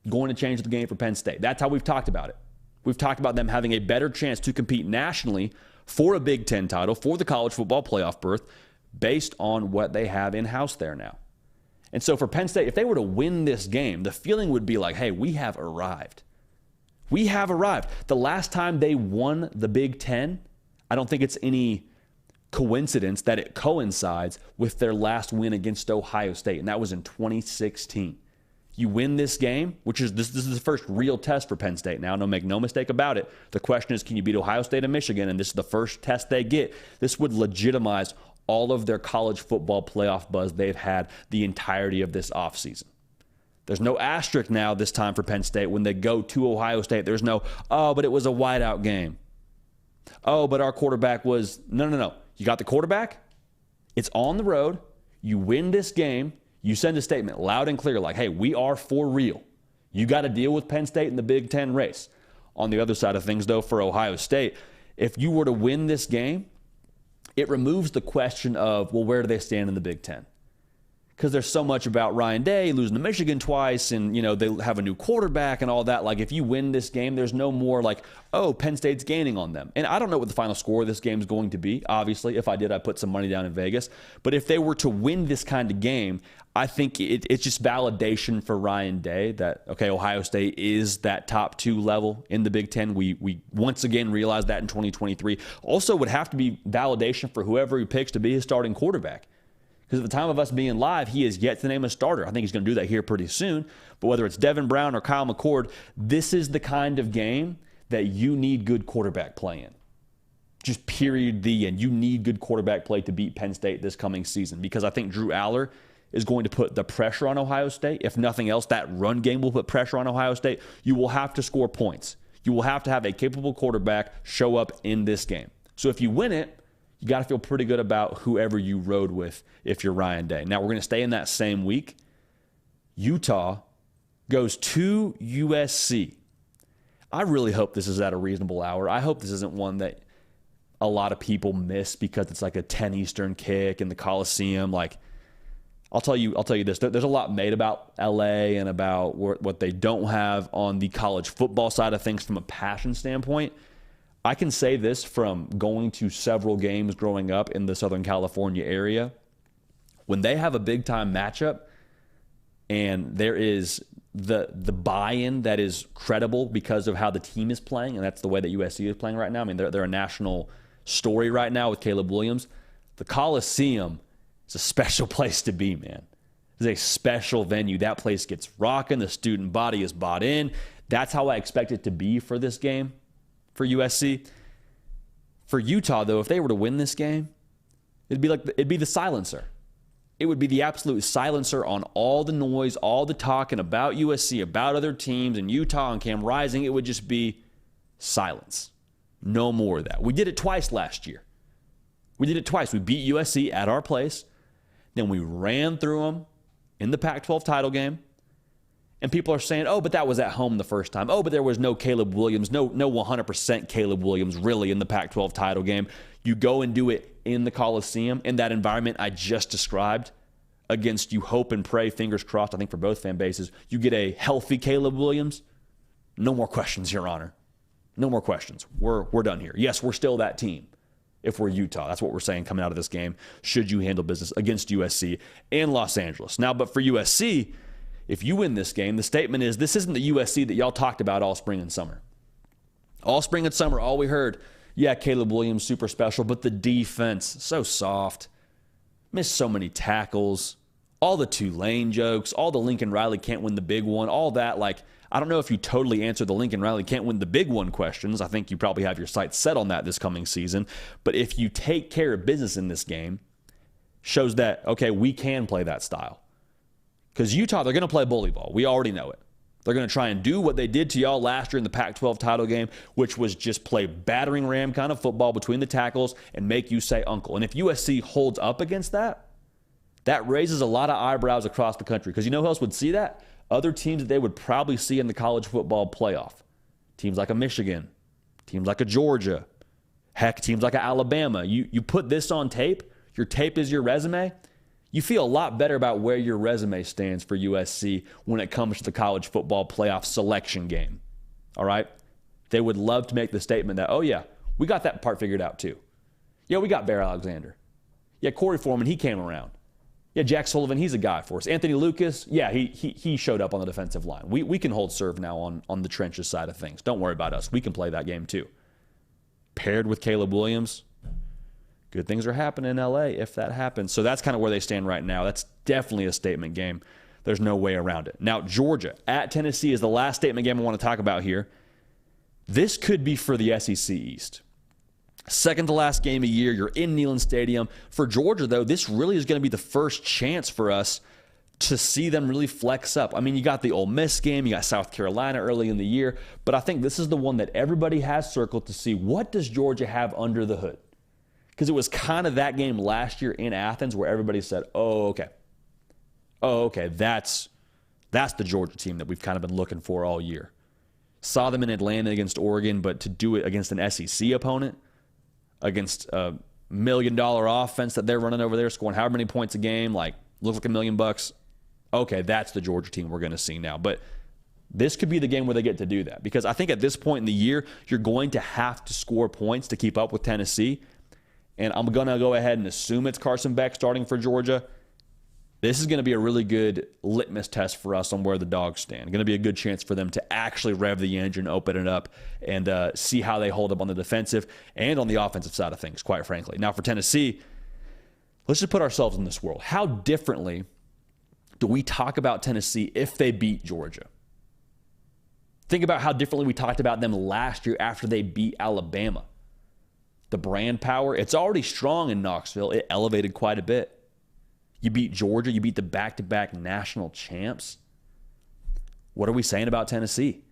going to change the game for Penn State. That's how we've talked about it. We've talked about them having a better chance to compete nationally for a Big Ten title, for the college football playoff berth, based on what they have in-house there now. And so for Penn State, if they were to win this game, the feeling would be like, hey, we have arrived. We have arrived. The last time they won the Big Ten, I don't think it's any coincidence that it coincides with their last win against Ohio State, and that was in 2016. You win this game, which is this is the first real test for Penn State now. Make no mistake about it. The question is, can you beat Ohio State and Michigan? And this is the first test they get. This would legitimize all of their college football playoff buzz they've had the entirety of this offseason. There's no asterisk now this time for Penn State when they go to Ohio State. There's no, oh, but it was a whiteout game. Oh, but our quarterback was, no. You got the quarterback. It's on the road. You win this game. You send a statement loud and clear like, hey, we are for real. You got to deal with Penn State in the Big Ten race. On the other side of things, though, for Ohio State, if you were to win this game, it removes the question of, well, where do they stand in the Big Ten? Because there's so much about Ryan Day losing to Michigan twice, and they have a new quarterback and all that. Like, if you win this game, there's no more like, oh, Penn State's gaining on them. And I don't know what the final score of this game is going to be. Obviously, if I did, I'd put some money down in Vegas. But if they were to win this kind of game, I think it's just validation for Ryan Day that, okay, Ohio State is that top 2 level in the Big Ten. We once again realized that in 2023. Also would have to be validation for whoever he picks to be his starting quarterback. Because at the time of us being live, he has yet to name a starter. I think he's going to do that here pretty soon. But whether it's Devin Brown or Kyle McCord, this is the kind of game that you need good quarterback play in. Just period, the end. You need good quarterback play to beat Penn State this coming season, because I think Drew Aller is going to put the pressure on Ohio State. If nothing else, that run game will put pressure on Ohio State. You will have to score points. You will have to have a capable quarterback show up in this game. So if you win it, you got to feel pretty good about whoever you rode with if you're Ryan Day. Now, we're going to stay in that same week. Utah goes to USC. I really hope this is at a reasonable hour. I hope this isn't one that a lot of people miss because it's like a 10 Eastern kick in the Coliseum. Like, I'll tell you this. There's a lot made about LA and about what they don't have on the college football side of things from a passion standpoint. I can say this from going to several games growing up in the Southern California area. When they have a big-time matchup and there is the buy-in that is credible because of how the team is playing, and that's the way that USC is playing right now. I mean, they're a national story right now with Caleb Williams. The Coliseum is a special place to be, man. It's a special venue. That place gets rocking. The student body is bought in. That's how I expect it to be for this game for USC. For Utah, though, if they were to win this game, it'd be the silencer. It would be the absolute silencer on all the noise, all the talking about USC, about other teams, and Utah and Cam Rising. It would just be silence. No more of that. We did it twice last year. We did it twice. We beat USC at our place. Then we ran through them in the Pac-12 title game. And people are saying, oh, but that was at home the first time. Oh, but there was no Caleb Williams, no 100% Caleb Williams really in the Pac-12 title game. You go and do it in the Coliseum, in that environment I just described, against, you hope and pray, fingers crossed, I think for both fan bases, you get a healthy Caleb Williams. No more questions, Your Honor. No more questions. We're done here. Yes, we're still that team if we're Utah. That's what we're saying coming out of this game, should you handle business against USC and Los Angeles. Now, but for USC, if you win this game, the statement is, this isn't the USC that y'all talked about all spring and summer. All spring and summer, all we heard, yeah, Caleb Williams, super special, but the defense, so soft. Missed so many tackles. All the Tulane jokes, all the Lincoln Riley can't win the big one, all that. Like, I don't know if you totally answered the Lincoln Riley can't win the big one questions. I think you probably have your sights set on that this coming season. But if you take care of business in this game, shows that, okay, we can play that style. Because Utah, they're going to play bully ball. We already know it. They're going to try and do what they did to y'all last year in the Pac-12 title game, which was just play battering ram kind of football between the tackles and make you say uncle. And if USC holds up against that, that raises a lot of eyebrows across the country. Because you know who else would see that? Other teams that they would probably see in the college football playoff. Teams like a Michigan, teams like a Georgia, heck, teams like a Alabama. You put this on tape, your tape is your resume. You feel a lot better about where your resume stands for USC when it comes to the college football playoff selection game. All right? They would love to make the statement that, oh, yeah, we got that part figured out too. Yeah, we got Bear Alexander. Yeah, Corey Foreman, he came around. Yeah, Jack Sullivan, he's a guy for us. Anthony Lucas, yeah, he showed up on the defensive line. We can hold serve now on the trenches side of things. Don't worry about us. We can play that game too. Paired with Caleb Williams, good things are happening in LA if that happens. So that's kind of where they stand right now. That's definitely a statement game. There's no way around it. Now, Georgia at Tennessee is the last statement game I want to talk about here. This could be for the SEC East. Second to last game of the year. You're in Neyland Stadium. For Georgia, though, this really is going to be the first chance for us to see them really flex up. I mean, you got the Ole Miss game. You got South Carolina early in the year. But I think this is the one that everybody has circled to see, what does Georgia have under the hood? Because it was kind of that game last year in Athens where everybody said, oh, okay, that's the Georgia team that we've kind of been looking for all year. Saw them in Atlanta against Oregon, but to do it against an SEC opponent, against a $1 million offense that they're running over there, scoring however many points a game, like, looks like $1 million. Okay, that's the Georgia team we're going to see now. But this could be the game where they get to do that. Because I think at this point in the year, you're going to have to score points to keep up with Tennessee. And I'm going to go ahead and assume it's Carson Beck starting for Georgia. This is going to be a really good litmus test for us on where the Dogs stand. Going to be a good chance for them to actually rev the engine, open it up, and see how they hold up on the defensive and on the offensive side of things, quite frankly. Now, for Tennessee, let's just put ourselves in this world. How differently do we talk about Tennessee if they beat Georgia? Think about how differently we talked about them last year after they beat Alabama. The brand power, it's already strong in Knoxville. It elevated quite a bit. You beat Georgia. You beat the back-to-back national champs. What are we saying about Tennessee?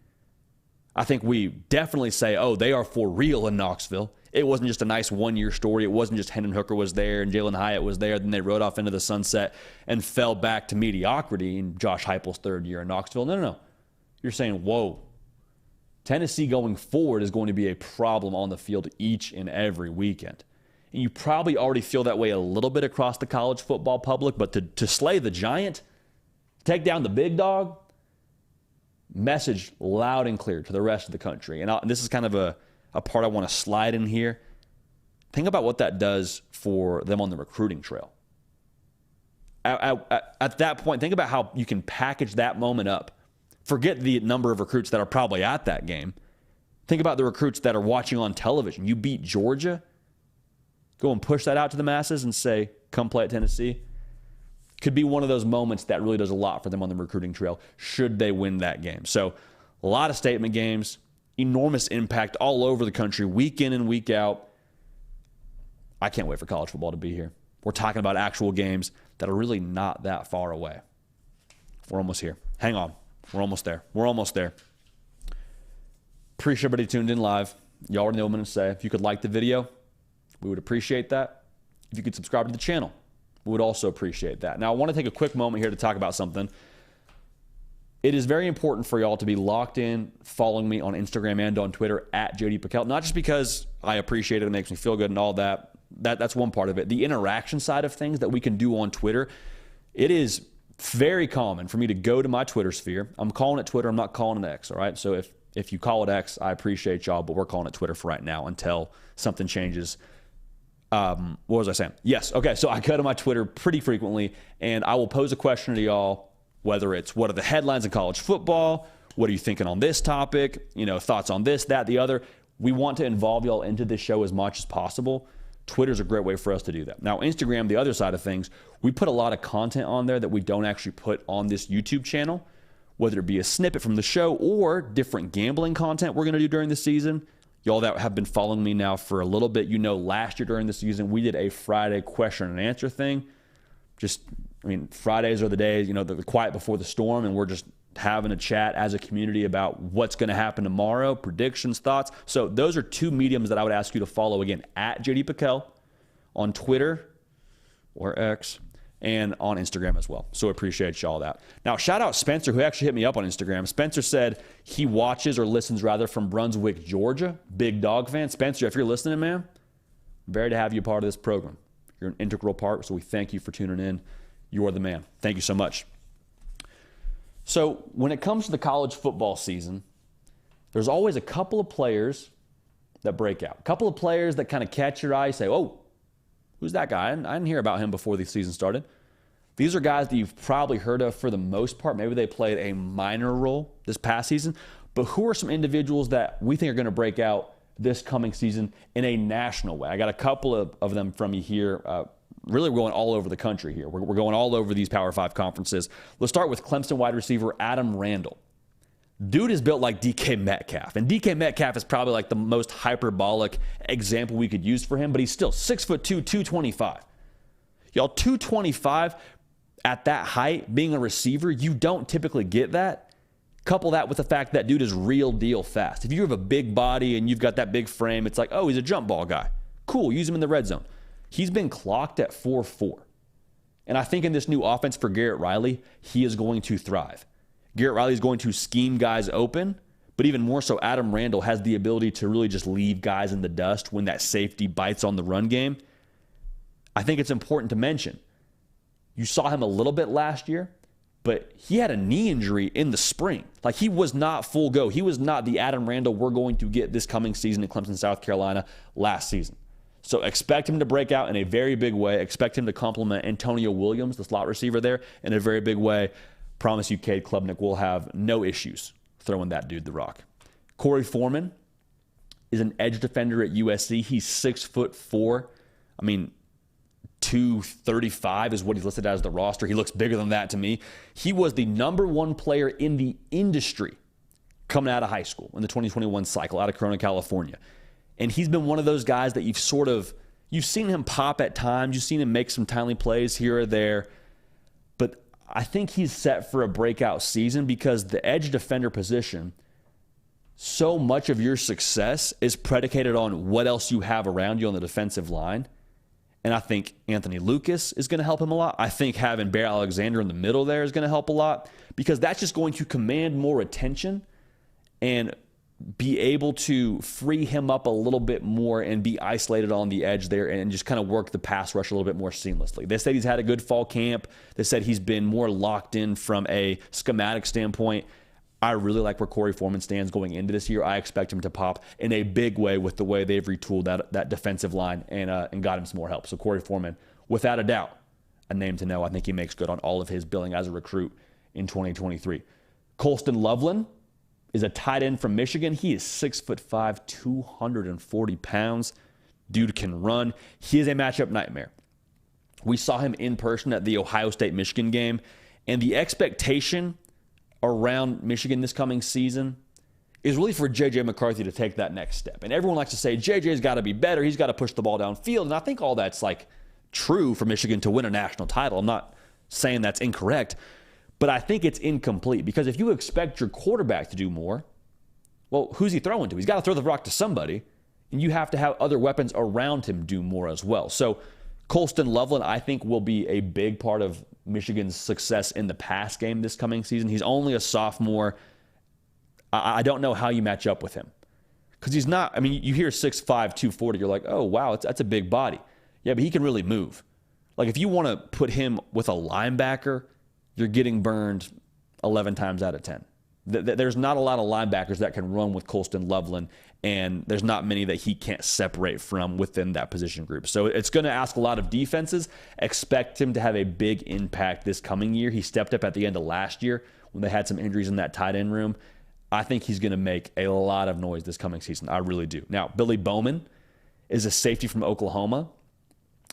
I think we definitely say, oh, they are for real in Knoxville. It wasn't just a nice one-year story. It wasn't just Hendon Hooker was there and Jalen Hyatt was there. Then they rode off into the sunset and fell back to mediocrity in Josh Heupel's third year in Knoxville. No. You're saying, whoa. Tennessee going forward is going to be a problem on the field each and every weekend. And you probably already feel that way a little bit across the college football public, but to slay the giant, take down the big dog, message loud and clear to the rest of the country. And this is kind of a part I want to slide in here. Think about what that does for them on the recruiting trail. At that point, think about how you can package that moment up. Forget the number of recruits that are probably at that game. Think about the recruits that are watching on television. You beat Georgia. Go and push that out to the masses and say, come play at Tennessee. Could be one of those moments that really does a lot for them on the recruiting trail should they win that game. So a lot of statement games, enormous impact all over the country, week in and week out. I can't wait for college football to be here. We're talking about actual games that are really not that far away. We're almost here. Hang on. We're almost there. We're almost there. Appreciate everybody tuned in live. Y'all already know what I'm going to say. If you could like the video, we would appreciate that. If you could subscribe to the channel, we would also appreciate that. Now, I want to take a quick moment here to talk about something. It is very important for y'all to be locked in, following me on Instagram and on Twitter at JD Pickell. Not just because I appreciate it, it makes me feel good and all that. That's one part of it. The interaction side of things that we can do on Twitter, it is very common for me to go to my Twitter sphere. I'm calling it Twitter. I'm not calling it X, all right? So if you call it X, I appreciate y'all, but we're calling it Twitter for right now until something changes. What was I saying? Yes. Okay. So I go to my Twitter pretty frequently, and I will pose a question to y'all, whether it's what are the headlines in college football? What are you thinking on this topic? Thoughts on this, that, the other. We want to involve y'all into this show as much as possible. Twitter's a great way for us to do that. Now, Instagram, the other side of things, we put a lot of content on there that we don't actually put on this YouTube channel, whether it be a snippet from the show or different gambling content we're going to do during the season. Y'all that have been following me now for a little bit, last year during the season, we did a Friday question and answer thing. Fridays are the days, the quiet before the storm, and we're just having a chat as a community about what's going to happen tomorrow, predictions, thoughts. So those are two mediums that I would ask you to follow. Again, at JD Pickell on Twitter or X and on Instagram as well. So appreciate y'all that. Now, shout out Spencer, who actually hit me up on Instagram. Spencer said he watches or listens rather from Brunswick, Georgia. Big Dog fan. Spencer, if you're listening, man, very to have you a part of this program. You're an integral part, so we thank you for tuning in. You are the man. Thank you so much. So when it comes to the college football season, there's always a couple of players that break out. A couple of players that kind of catch your eye, say, oh, who's that guy? I didn't hear about him before the season started. These are guys that you've probably heard of for the most part. Maybe they played a minor role this past season. But who are some individuals that we think are going to break out this coming season in a national way? I got a couple of them from you here. Really, we're going all over the country here. We're going all over these Power 5 conferences. Let's start with Clemson wide receiver Adam Randall. Dude is built like DK Metcalf. And DK Metcalf is probably like the most hyperbolic example we could use for him, but he's still 6'2", 225. Y'all, 225 at that height, being a receiver, you don't typically get that. Couple that with the fact that dude is real deal fast. If you have a big body and you've got that big frame, it's like, oh, he's a jump ball guy. Cool, use him in the red zone. He's been clocked at 4.4. And I think in this new offense for Garrett Riley, he is going to thrive. Garrett Riley is going to scheme guys open, but even more so, Adam Randall has the ability to really just leave guys in the dust when that safety bites on the run game. I think it's important to mention, you saw him a little bit last year, but he had a knee injury in the spring. Like, he was not full go. He was not the Adam Randall we're going to get this coming season in Clemson, South Carolina last season. So expect him to break out in a very big way. Expect him to complement Antonio Williams, the slot receiver there, in a very big way. Promise you, Cade Klubnik will have no issues throwing that dude the rock. Corey Foreman is an edge defender at USC. He's 6'4". 235 is what he's listed as the roster. He looks bigger than that to me. He was the number one player in the industry coming out of high school in the 2021 cycle out of Corona, California. And he's been one of those guys that you've seen him pop at times. You've seen him make some timely plays here or there. But I think he's set for a breakout season because the edge defender position, so much of your success is predicated on what else you have around you on the defensive line. And I think Anthony Lucas is going to help him a lot. I think having Bear Alexander in the middle there is going to help a lot because that's just going to command more attention and be able to free him up a little bit more and be isolated on the edge there and just kind of work the pass rush a little bit more seamlessly. They said he's had a good fall camp. They said he's been more locked in from a schematic standpoint. I really like where Corey Foreman stands going into this year. I expect him to pop in a big way with the way they've retooled that defensive line and got him some more help. So Corey Foreman, without a doubt, a name to know. I think he makes good on all of his billing as a recruit in 2023. Colston Loveland is a tight end from Michigan. He is 6'5", 240 pounds. Dude can run. He is a matchup nightmare. We saw him in person at the Ohio State-Michigan game, and the expectation around Michigan this coming season is really for J.J. McCarthy to take that next step. And everyone likes to say, J.J.'s got to be better. He's got to push the ball downfield. And I think all that's true for Michigan to win a national title. I'm not saying that's incorrect, but I think it's incomplete because if you expect your quarterback to do more, well, who's he throwing to? He's got to throw the rock to somebody, and you have to have other weapons around him do more as well. So Colston Loveland, I think, will be a big part of Michigan's success in the pass game this coming season. He's only a sophomore. I don't know how you match up with him because he's not, you hear 6'5", 240, you're like, oh, wow, that's a big body. Yeah, but he can really move. Like, if you want to put him with a linebacker, you're getting burned 11 times out of 10. There's not a lot of linebackers that can run with Colston Loveland, and there's not many that he can't separate from within that position group. So it's going to ask a lot of defenses. Expect him to have a big impact this coming year. He stepped up at the end of last year when they had some injuries in that tight end room. I think he's going to make a lot of noise this coming season. I really do. Now, Billy Bowman is a safety from Oklahoma.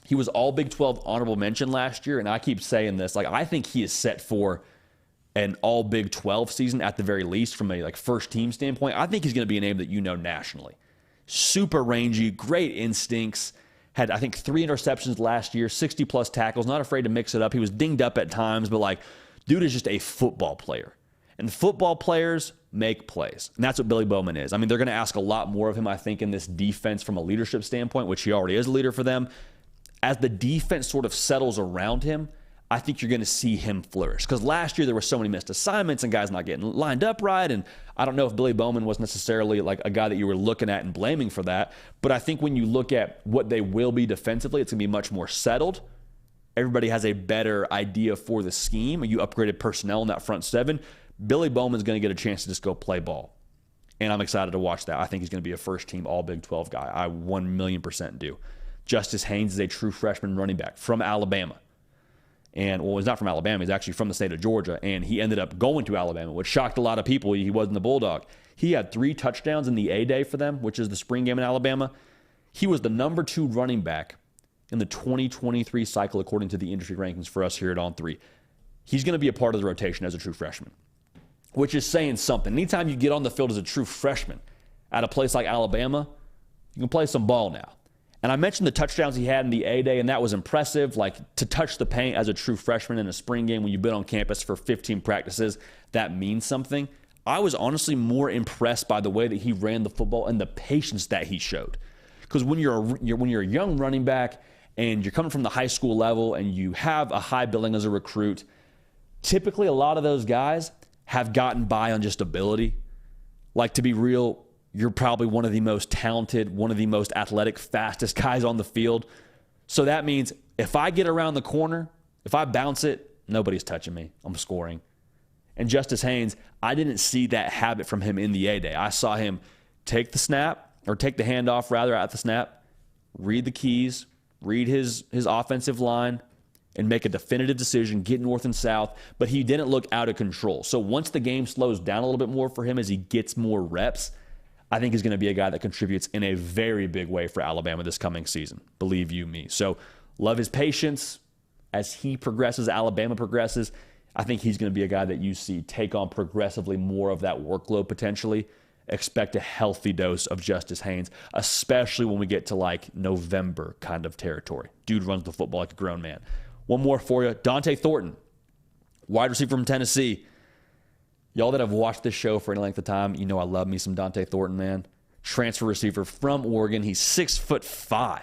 He was all Big 12 honorable mention last year, and I keep saying this. I think he is set for an all Big 12 season at the very least from a first team standpoint. I think he's going to be a name that you know nationally. Super rangy, great instincts. Had, I think, 3 interceptions last year, 60-plus tackles, not afraid to mix it up. He was dinged up at times, but dude is just a football player. And football players make plays. And that's what Billy Bowman is. They're going to ask a lot more of him, I think, in this defense from a leadership standpoint, which he already is a leader for them. As the defense sort of settles around him, I think you're going to see him flourish. Because last year there were so many missed assignments and guys not getting lined up right. And I don't know if Billy Bowman was necessarily a guy that you were looking at and blaming for that. But I think when you look at what they will be defensively, it's going to be much more settled. Everybody has a better idea for the scheme. You upgraded personnel in that front seven. Billy Bowman's going to get a chance to just go play ball. And I'm excited to watch that. I think he's going to be a first-team All-Big 12 guy. I 1,000,000% do. Justice Haynes is a true freshman running back from Alabama. And, he's not from Alabama. He's actually from the state of Georgia. And he ended up going to Alabama, which shocked a lot of people. He wasn't the Bulldog. He had 3 touchdowns in the A-Day for them, which is the spring game in Alabama. He was the number 2 running back in the 2023 cycle, according to the industry rankings for us here at On3. He's going to be a part of the rotation as a true freshman, which is saying something. Anytime you get on the field as a true freshman at a place like Alabama, you can play some ball now. And I mentioned the touchdowns he had in the A-Day, and that was impressive. To touch the paint as a true freshman in a spring game when you've been on campus for 15 practices, that means something. I was honestly more impressed by the way that he ran the football and the patience that he showed. Because when you're a young running back and you're coming from the high school level and you have a high billing as a recruit, typically a lot of those guys have gotten by on just ability. To be real, you're probably one of the most talented, one of the most athletic, fastest guys on the field. So that means if I get around the corner, if I bounce it, nobody's touching me. I'm scoring. And Justice Haynes, I didn't see that habit from him in the A-Day. I saw him take the snap, or take the handoff rather at the snap, read the keys, read his offensive line, and make a definitive decision, get north and south, but he didn't look out of control. So once the game slows down a little bit more for him as he gets more reps, I think he's going to be a guy that contributes in a very big way for Alabama this coming season. Believe you me. So love his patience as he progresses, Alabama progresses. I think he's going to be a guy that you see take on progressively more of that workload potentially. Expect a healthy dose of Justice Haynes, especially when we get to like November kind of territory. Dude runs the football like a grown man. One more for you. Dante Thornton, wide receiver from Tennessee. Y'all that have watched this show for any length of time, you know I love me some Dante Thornton, man. Transfer receiver from Oregon. He's 6'5",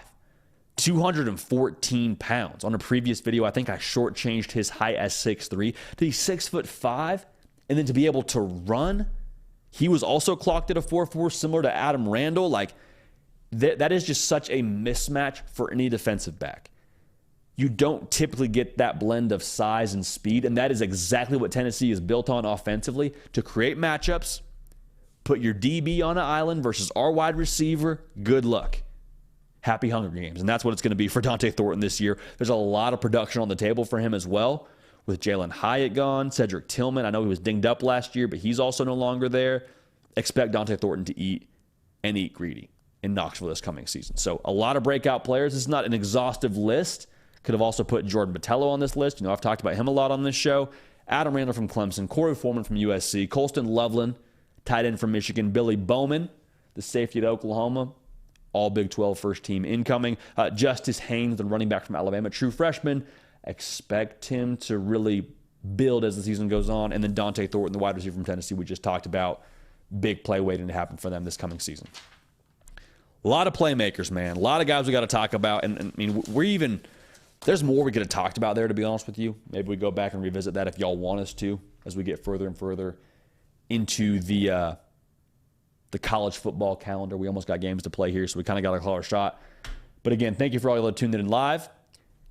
214 pounds. On a previous video, I think I shortchanged his height as 6'3". To be 6'5", and then to be able to run, he was also clocked at a 4.4, similar to Adam Randall. Like, that is just such a mismatch for any defensive back. You don't typically get that blend of size and speed, and that is exactly what Tennessee is built on offensively, to create matchups, put your DB on an island versus our wide receiver. Good luck. Happy Hunger Games, and that's what it's going to be for Dante Thornton this year. There's a lot of production on the table for him as well, with Jalen Hyatt gone, Cedric Tillman. I know he was dinged up last year, but he's also no longer there. Expect Dante Thornton to eat and eat greedy in Knoxville this coming season. So a lot of breakout players. This is not an exhaustive list. Could have also put Jordan Botelho on this list. You know, I've talked about him a lot on this show. Adam Randall from Clemson, Corey Foreman from USC, Colston Loveland, tight end from Michigan, Billy Bowman, the safety at Oklahoma, all Big 12 first team incoming. Justice Haynes, the running back from Alabama, true freshman. Expect him to really build as the season goes on. And then Dante Thornton, the wide receiver from Tennessee, we just talked about. Big play waiting to happen for them this coming season. A lot of playmakers, man. A lot of guys we got to talk about. And I mean, there's more we could have talked about there, to be honest with you. Maybe we go back and revisit that if y'all want us to, as we get further and further into the college football calendar. We almost got games to play here, so we kind of got to call our shot. But again, thank you for all y'all that tuned in live.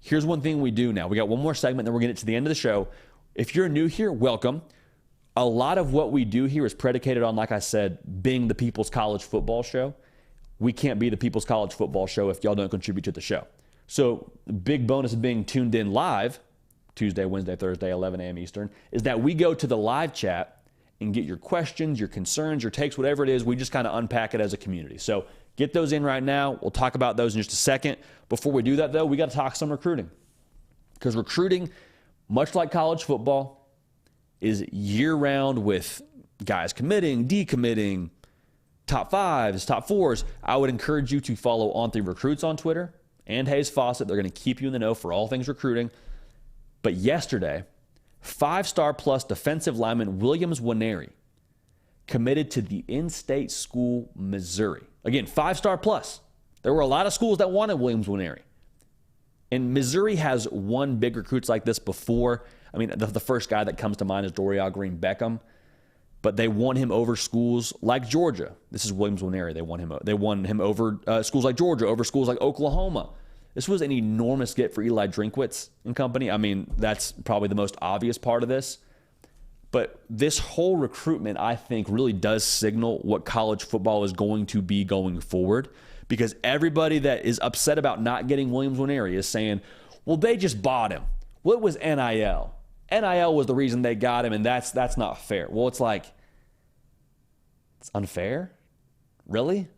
Here's one thing we do now. We got one more segment, then we're getting to the end of the show. If you're new here, welcome. A lot of what we do here is predicated on, like I said, being the People's College Football Show. We can't be the People's College Football Show if y'all don't contribute to the show. So the big bonus of being tuned in live, Tuesday, Wednesday, Thursday, 11 a.m. Eastern, is that we go to the live chat and get your questions, your concerns, your takes, whatever it is. We just kind of unpack it as a community. So get those in right now. We'll talk about those in just a second. Before we do that, though, we got to talk some recruiting. Because recruiting, much like college football, is year-round with guys committing, decommitting, top fives, top fours. I would encourage you to follow On3 Recruits on Twitter and Hayes Fawcett. They're going to keep you in the know for all things recruiting. But yesterday, 5-star plus defensive lineman Williams Nwaneri committed to the in-state school, Missouri. Again, 5-star plus. There were a lot of schools that wanted Williams Nwaneri. And Missouri has won big recruits like this before. I mean, the first guy that comes to mind is Dorial Green Beckham. But they won him over schools like Georgia. This is Williams Nwaneri. They won him over schools like Georgia, over schools like Oklahoma. This was an enormous get for Eli Drinkwitz and company. I mean, that's probably the most obvious part of this. But this whole recruitment, I think, really does signal what college football is going to be going forward. Because everybody that is upset about not getting Williams Nwaneri is saying, well, they just bought him. What was NIL? NIL was the reason they got him, and that's not fair. Well, it's like, it's unfair? Really?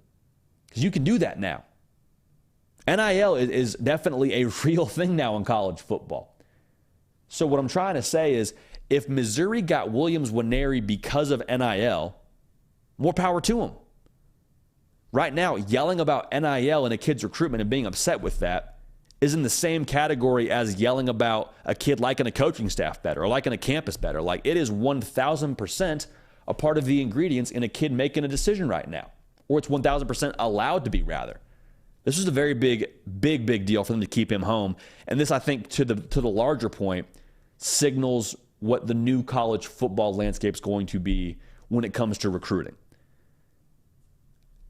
Because you can do that now. NIL is definitely a real thing now in college football. So what I'm trying to say is, if Missouri got Williams Nwaneri because of NIL, more power to them. Right now, yelling about NIL and a kid's recruitment and being upset with that is in the same category as yelling about a kid liking a coaching staff better or liking a campus better. Like, it is 1,000% a part of the ingredients in a kid making a decision right now. Or it's 1,000% allowed to be, rather. This is a very big deal for them to keep him home. And this, I think, to the larger point, signals what the new college football landscape is going to be when it comes to recruiting.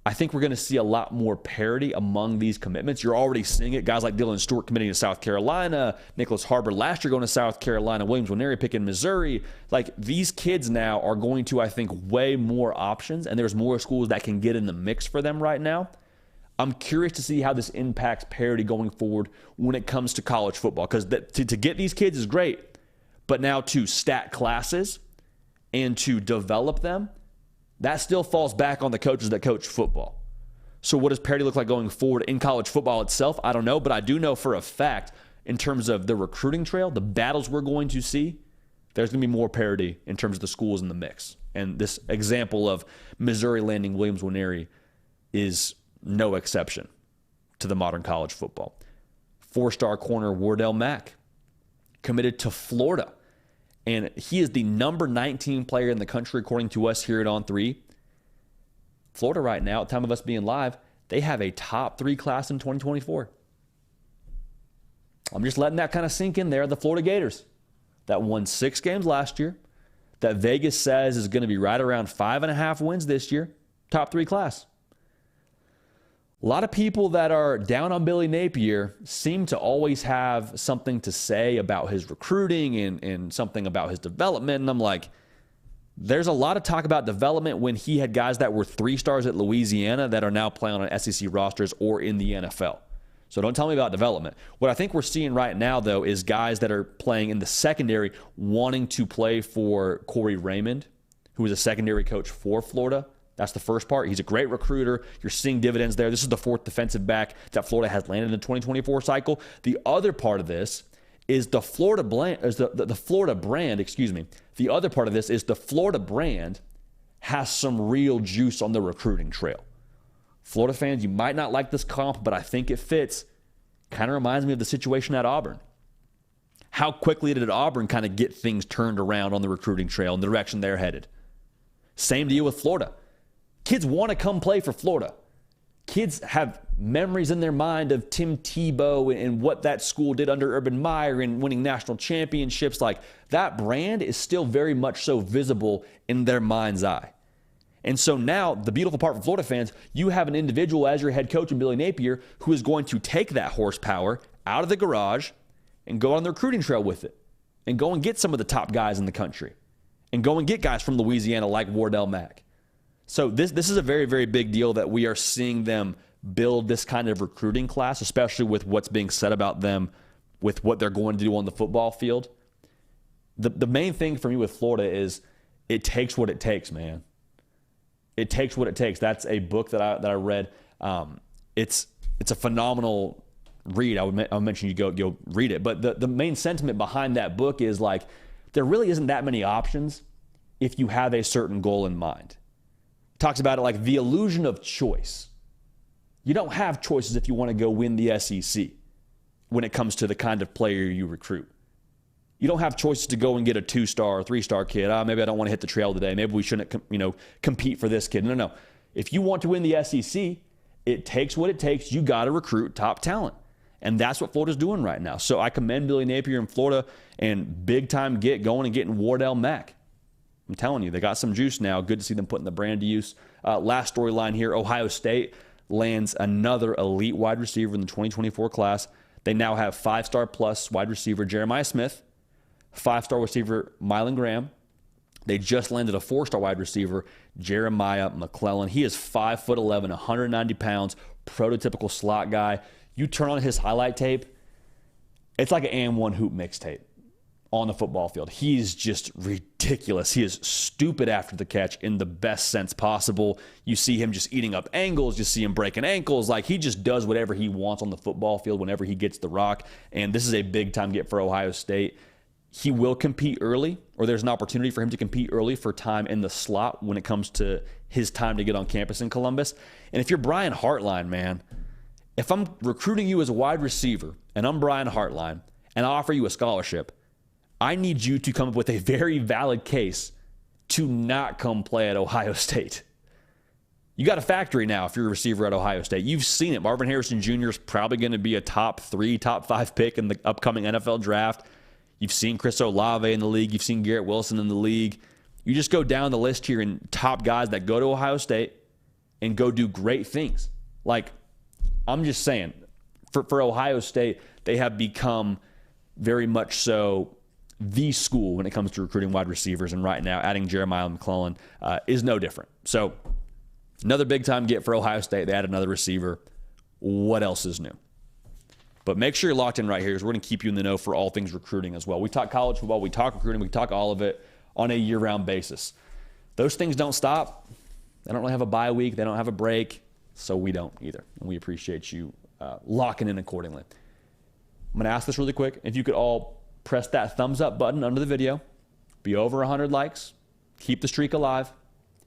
I think we're going to see a lot more parity among these commitments. You're already seeing it. Guys like Dylan Stewart committing to South Carolina, Nicholas Harbor last year going to South Carolina, Williams Nwaneri picking Missouri. Like, these kids now are going to, I think, way more options, and there's more schools that can get in the mix for them right now. I'm curious to see how this impacts parity going forward when it comes to college football. Because to get these kids is great, but now to stat classes and to develop them, that still falls back on the coaches that coach football. So what does parity look like going forward in college football itself? I don't know, but I do know for a fact in terms of the recruiting trail, the battles we're going to see, there's going to be more parity in terms of the schools in the mix. And this example of Missouri landing Williams Nwaneri is no exception to the modern college football. 4-star corner Wardell Mack committed to Florida. And he is the number 19 player in the country, according to us here at On3. Florida right now, at the time of us being live, they have a top 3 class in 2024. I'm just letting that kind of sink in there. The Florida Gators that won 6 games last year, that Vegas says is going to be right around 5.5 wins this year, top 3 class. A lot of people that are down on Billy Napier seem to always have something to say about his recruiting and something about his development. And I'm like, there's a lot of talk about development when he had guys that were 3 stars at Louisiana that are now playing on SEC rosters or in the NFL. So don't tell me about development. What I think we're seeing right now, though, is guys that are playing in the secondary wanting to play for Corey Raymond, who is a secondary coach for Florida. That's the first part. He's a great recruiter. You're seeing dividends there. This is the 4th defensive back that Florida has landed in the 2024 cycle. The other part of this is the Florida brand, excuse me. The other part of this is the Florida brand has some real juice on the recruiting trail. Florida fans, you might not like this comp, but I think it fits. Kind of reminds me of the situation at Auburn. How quickly did Auburn kind of get things turned around on the recruiting trail in the direction they're headed? Same deal with Florida. Kids want to come play for Florida. Kids have memories in their mind of Tim Tebow and what that school did under Urban Meyer and winning national championships. Like, that brand is still very much so visible in their mind's eye. And so now, the beautiful part for Florida fans, you have an individual as your head coach in Billy Napier who is going to take that horsepower out of the garage and go on the recruiting trail with it and go and get some of the top guys in the country and go and get guys from Louisiana like Wardell Mack. So this is a very, very big deal that we are seeing them build this kind of recruiting class, especially with what's being said about them, with what they're going to do on the football field. The main thing for me with Florida is it takes what it takes, man. It takes what it takes. That's a book that I read. It's a phenomenal read. I would mention you go read it. But the main sentiment behind that book is like there really isn't that many options if you have a certain goal in mind. Talks about it like the illusion of choice. You don't have choices if you want to go win the SEC when it comes to the kind of player you recruit. You don't have choices to go and get a 2-star or 3-star kid. Maybe I don't want to hit the trail today. Maybe we shouldn't compete for this kid. No. If you want to win the SEC, it takes what it takes. You got to recruit top talent. And that's what Florida's doing right now. So I commend Billy Napier in Florida and big time going and getting Wardell Mack. I'm telling you, they got some juice now. Good to see them putting the brand to use. Last storyline here, Ohio State lands another elite wide receiver in the 2024 class. They now have 5-star plus wide receiver Jeremiah Smith, 5-star receiver Mylan Graham. They just landed a 4-star wide receiver, Jeremiah McClellan. He is 5'11", 190 pounds, prototypical slot guy. You turn on his highlight tape, it's like an AM1 hoop mixtape on the football field. He's just ridiculous. He is stupid after the catch in the best sense possible. You see him just eating up angles. You see him breaking ankles. Like, he just does whatever he wants on the football field whenever he gets the rock. And this is a big-time get for Ohio State. He will compete early, or there's an opportunity for him to compete early for time in the slot when it comes to his time to get on campus in Columbus. And if you're Brian Hartline, man, if I'm recruiting you as a wide receiver and I'm Brian Hartline and I offer you a scholarship, I need you to come up with a very valid case to not come play at Ohio State. You got a factory now if you're a receiver at Ohio State. You've seen it. Marvin Harrison Jr. is probably going to be a top 3, top 5 pick in the upcoming NFL draft. You've seen Chris Olave in the league. You've seen Garrett Wilson in the league. You just go down the list here and top guys that go to Ohio State and go do great things. Like, I'm just saying, for Ohio State, they have become very much so the school when it comes to recruiting wide receivers. And right now, adding Jeremiah McClellan is no different. So another big-time get for Ohio State. They add another receiver. what else is new. But make sure you're locked in right here because we're going to keep you in the know for all things recruiting as well. We talk college football, we talk recruiting, we talk all of it on a year-round basis. Those things don't stop. They don't really have a bye week. They don't have a break. So we don't either. And we appreciate you locking in accordingly. I'm going to ask this really quick. If you could all press that thumbs up button under the video, be over 100 likes, keep the streak alive,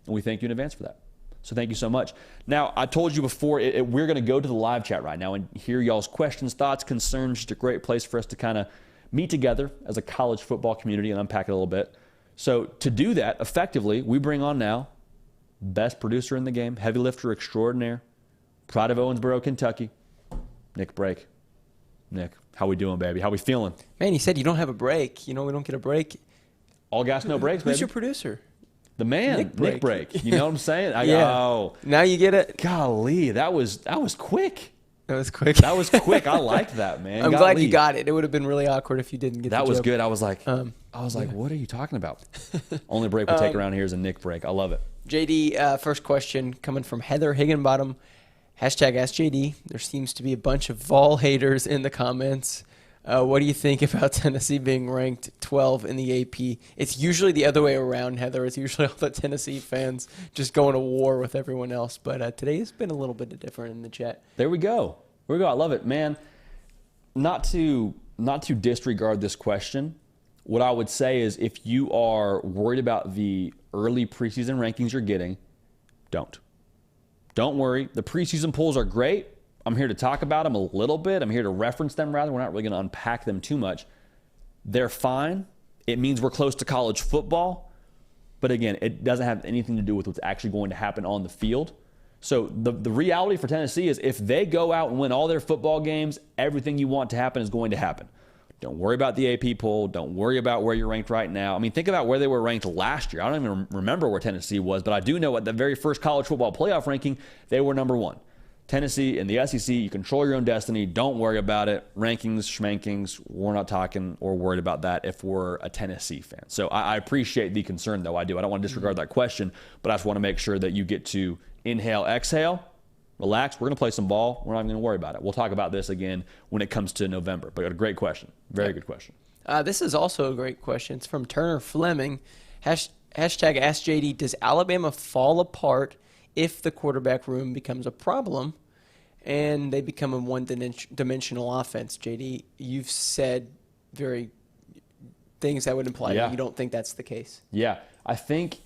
and we thank you in advance for that. So thank you so much. Now, I told you before, we're going to go to the live chat right now and hear y'all's questions, thoughts, concerns. Just a great place for us to kind of meet together as a college football community and unpack it a little bit. So to do that effectively, we bring on now best producer in the game, heavy lifter extraordinaire, pride of Owensboro, Kentucky, Nick Brake. Nick, how we doing, baby? How we feeling?
Man, you said you don't have a break. You know, we don't get a break.
All gas, no breaks, baby.
Who's your producer?
The man, Nick Brake. You know what I'm saying?
Yeah. Now you get it.
Golly, that was quick.
That was quick.
That was quick. I liked that, man.
I'm glad you got it. It would have been really awkward if you didn't get
that.
The
Was
joke.
good. I was like, what are you talking about? Only break we take around here is a Nick Brake. I love it.
JD, first question coming from Heather Higginbottom. Hashtag Ask JD. There seems to be a bunch of Vol haters in the comments. What do you think about Tennessee being ranked 12 in the AP? It's usually the other way around, Heather. It's usually all the Tennessee fans just going to war with everyone else. But today has been a little bit different in the chat.
There we go. I love it, man. Not to disregard this question. What I would say is if you are worried about the early preseason rankings you're getting, don't worry. The preseason polls are great. I'm here to talk about them a little bit. I'm here to reference them, rather. We're not really going to unpack them too much. They're fine. It means we're close to college football. But again, it doesn't have anything to do with what's actually going to happen on the field. So the reality for Tennessee is if they go out and win all their football games, everything you want to happen is going to happen. Don't worry about the AP poll. Don't worry about where you're ranked right now. I mean, think about where they were ranked last year. I don't even remember where Tennessee was, but I do know at the very first college football playoff ranking, they were number 1. Tennessee in the SEC, you control your own destiny. Don't worry about it. Rankings, schmankings, we're not talking or worried about that if we're a Tennessee fan. So I appreciate the concern, though. I do. I don't want to disregard that question, but I just want to make sure that you get to inhale, exhale, relax. We're going to play some ball. We're not even going to worry about it. We'll talk about this again when it comes to November. But a great question. Very good question.
This is also a great question. It's from Turner Fleming. Hashtag Ask JD, does Alabama fall apart if the quarterback room becomes a problem and they become a one-dimensional offense? JD, you've said very things that would imply that you don't think that's the case.
Yeah, I think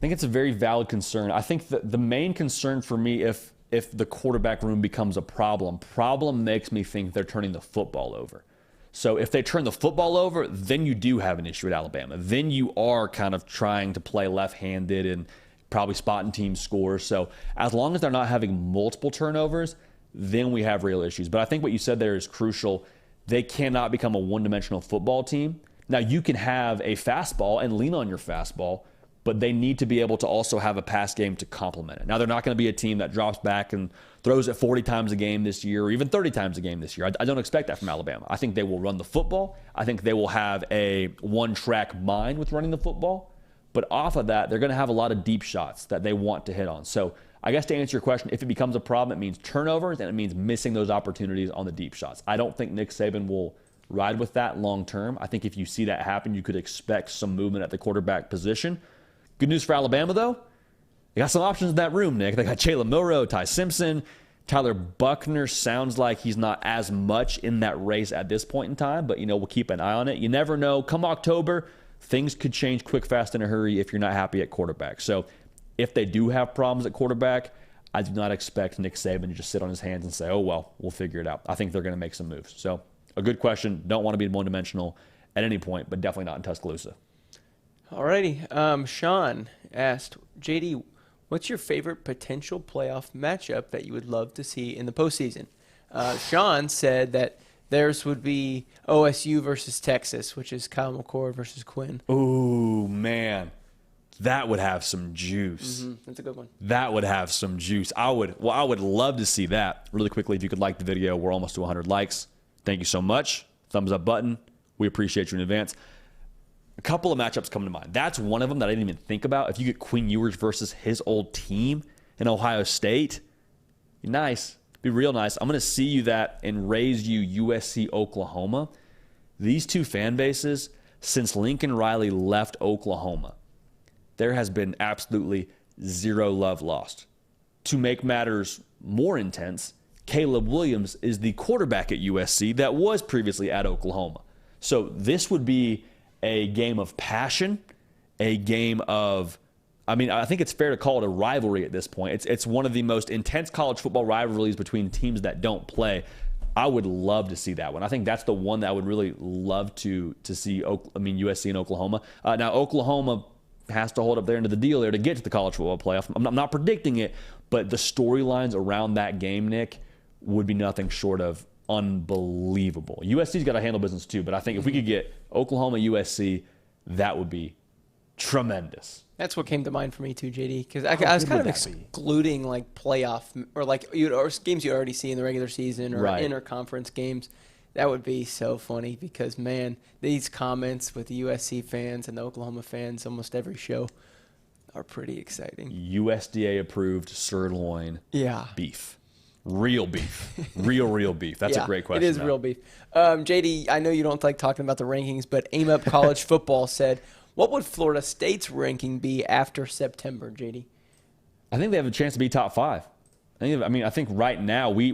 it's a very valid concern. I think the main concern for me, if the quarterback room becomes a problem makes me think they're turning the football over. So if they turn the football over, then you do have an issue at Alabama. Then you are kind of trying to play left-handed and probably spotting team scores. So as long as they're not having multiple turnovers, then we have real issues. But I think what you said there is crucial. They cannot become a one-dimensional football team. Now, you can have a fastball and lean on your fastball, but they need to be able to also have a pass game to complement it. Now, they're not going to be a team that drops back and throws it 40 times a game this year or even 30 times a game this year. I don't expect that from Alabama. I think they will run the football. I think they will have a one-track mind with running the football. But off of that, they're going to have a lot of deep shots that they want to hit on. So I guess to answer your question, if it becomes a problem, it means turnovers and it means missing those opportunities on the deep shots. I don't think Nick Saban will ride with that long term. I think if you see that happen, you could expect some movement at the quarterback position. Good news for Alabama, though. They got some options in that room, Nick. They got Jalen Milroe, Ty Simpson. Tyler Buckner sounds like he's not as much in that race at this point in time, but, we'll keep an eye on it. You never know. Come October, things could change quick, fast, in a hurry if you're not happy at quarterback. So if they do have problems at quarterback, I do not expect Nick Saban to just sit on his hands and say, oh, well, we'll figure it out. I think they're going to make some moves. So a good question. Don't want to be one-dimensional at any point, but definitely not in Tuscaloosa.
Alrighty. Sean asked, JD, what's your favorite potential playoff matchup that you would love to see in the postseason? Sean said that theirs would be OSU versus Texas, which is Kyle McCord versus Quinn.
Ooh, man. That would have some juice.
That's a good one.
That would have some juice. I would love to see that. Really quickly, if you could like the video, we're almost to 100 likes. Thank you so much. Thumbs up button. We appreciate you in advance. A couple of matchups come to mind. That's one of them that I didn't even think about. If you get Quinn Ewers versus his old team in Ohio State, nice. Be real nice. I'm going to see you that and raise you USC Oklahoma. These two fan bases, since Lincoln Riley left Oklahoma, there has been absolutely zero love lost. To make matters more intense, Caleb Williams is the quarterback at USC that was previously at Oklahoma. So this would be a game of passion, a game of, I think it's fair to call it a rivalry at this point. It's one of the most intense college football rivalries between teams that don't play. I would love to see that one. I think that's the one that I would really love to see. USC and Oklahoma. Now Oklahoma has to hold up their end of the deal there to get to the college football playoff. I'm not predicting it, but the storylines around that game, Nick, would be nothing short of unbelievable. USC's got to handle business too, but I think if we could get Oklahoma, USC, that would be tremendous.
That's what came to mind for me too, JD, because I was kind of excluding like playoff or games you already see in the regular season or interconference games. That would be so funny because, man, these comments with the USC fans and the Oklahoma fans almost every show are pretty exciting.
USDA approved sirloin beef. Real beef. Real beef. That's a great question.
It is real beef. JD, I know you don't like talking about the rankings, but Aim Up College Football said, what would Florida State's ranking be after September, JD?
I think they have a chance to be top 5. I think right now we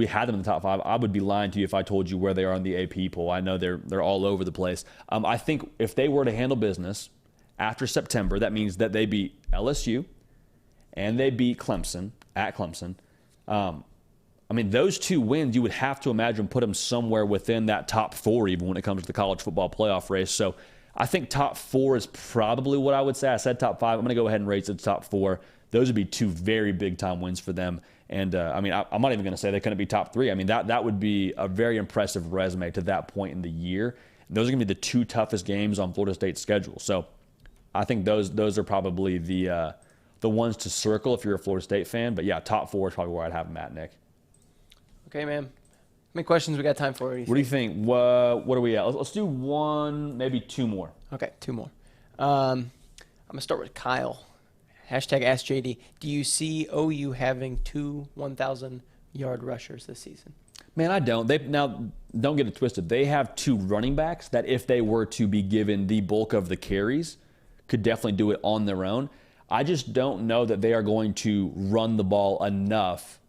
had them in the top 5. I would be lying to you if I told you where they are on the AP poll. I know they're all over the place. I think if they were to handle business after September, that means that they beat LSU and they beat Clemson at Clemson. Those 2 wins, you would have to imagine put them somewhere within that top 4 even when it comes to the college football playoff race. So I think top 4 is probably what I would say. I said top 5. I'm going to go ahead and raise it to top 4. Those would be 2 very big-time wins for them. And, I'm not even going to say they couldn't be top 3. That would be a very impressive resume to that point in the year. And those are going to be the 2 toughest games on Florida State's schedule. So I think those are probably the ones to circle if you're a Florida State fan. But, yeah, top 4 is probably where I'd have them at, Nick.
Okay, man. How many questions we got time for?
What do you think? What are we at? Let's do 1, maybe 2 more.
Okay, 2 more. I'm going to start with Kyle. #AskJD. Do you see OU having 2 1,000-yard rushers this season?
Man, I don't. Now, don't get it twisted. They have 2 running backs that if they were to be given the bulk of the carries, could definitely do it on their own. I just don't know that they are going to run the ball enough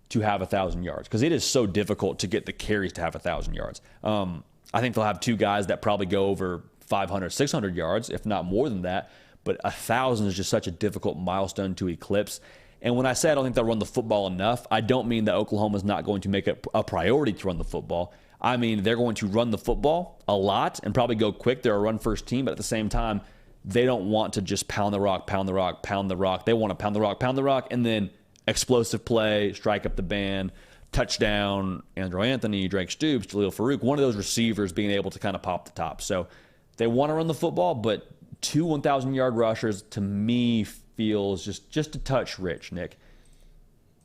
to have 1,000 yards because it is so difficult to get the carries to have 1,000 yards. I think they'll have 2 guys that probably go over 500, 600 yards, if not more than that. But 1,000 is just such a difficult milestone to eclipse. And when I say I don't think they'll run the football enough, I don't mean that Oklahoma's not going to make it a priority to run the football. I mean they're going to run the football a lot and probably go quick. They're a run-first team, but at the same time, they don't want to just pound the rock. They want to pound the rock, and then explosive play, strike up the band, touchdown, Andrew Anthony, Drake Stoops, Jaleel Farouk, one of those receivers being able to kind of pop the top. So they want to run the football, but 2 1,000-yard rushers to me feels just a touch rich, Nick.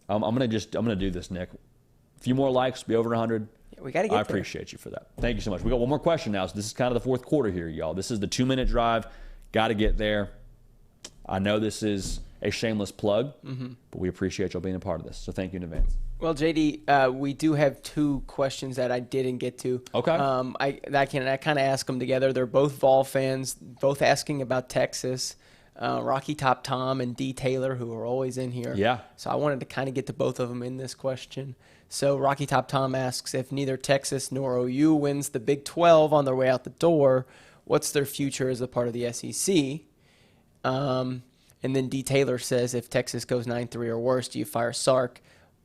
I'm gonna do this, Nick. A few more likes, be over 100.
Yeah, we got to get
I appreciate you for that. Thank you so much. We got one more question now, so this is kind of the 4th quarter here, y'all. This is the 2-minute drive. Got to get there. I know this is a shameless plug, but we appreciate y'all being a part of this. So thank you in advance.
Well, JD, we do have 2 questions that I didn't get to.
Okay.
I kind of ask them together. They're both Vol fans, both asking about Texas. Rocky Top Tom and D. Taylor, who are always in here.
Yeah.
So I wanted to kind of get to both of them in this question. So Rocky Top Tom asks, if neither Texas nor OU wins the Big 12 on their way out the door, what's their future as a part of the SEC? And then D. Taylor says, if Texas goes 9-3 or worse, do you fire Sark?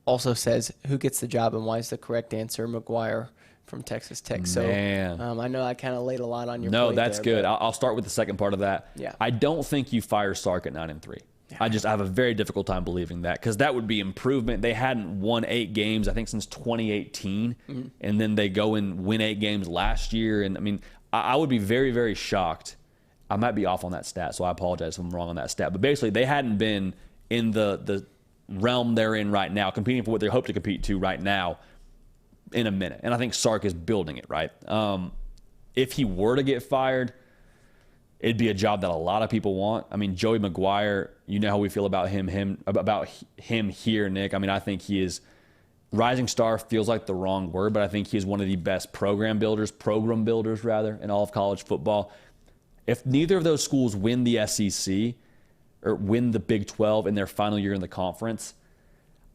Also says, who gets the job and why is the correct answer McGuire from Texas Tech? So I know I kind of laid a lot on your plate.
No, that's good. I'll start with the second part of that.
Yeah.
I don't think you fire Sark at 9-3. Yeah. I have a very difficult time believing that because that would be improvement. They hadn't won 8 games, I think, since 2018, and then they go and win 8 games last year. And, I would be very, very shocked. I might be off on that stat, so I apologize if I'm wrong on that stat. But basically, they hadn't been in the realm they're in right now, competing for what they hope to compete to right now in a minute. And I think Sark is building it, right? If he were to get fired, it'd be a job that a lot of people want. Joey McGuire, you know how we feel about him here, Nick. I think he is rising star feels like the wrong word, but I think he's one of the best program builders in all of college football. If neither of those schools win the SEC or win the Big 12 in their final year in the conference,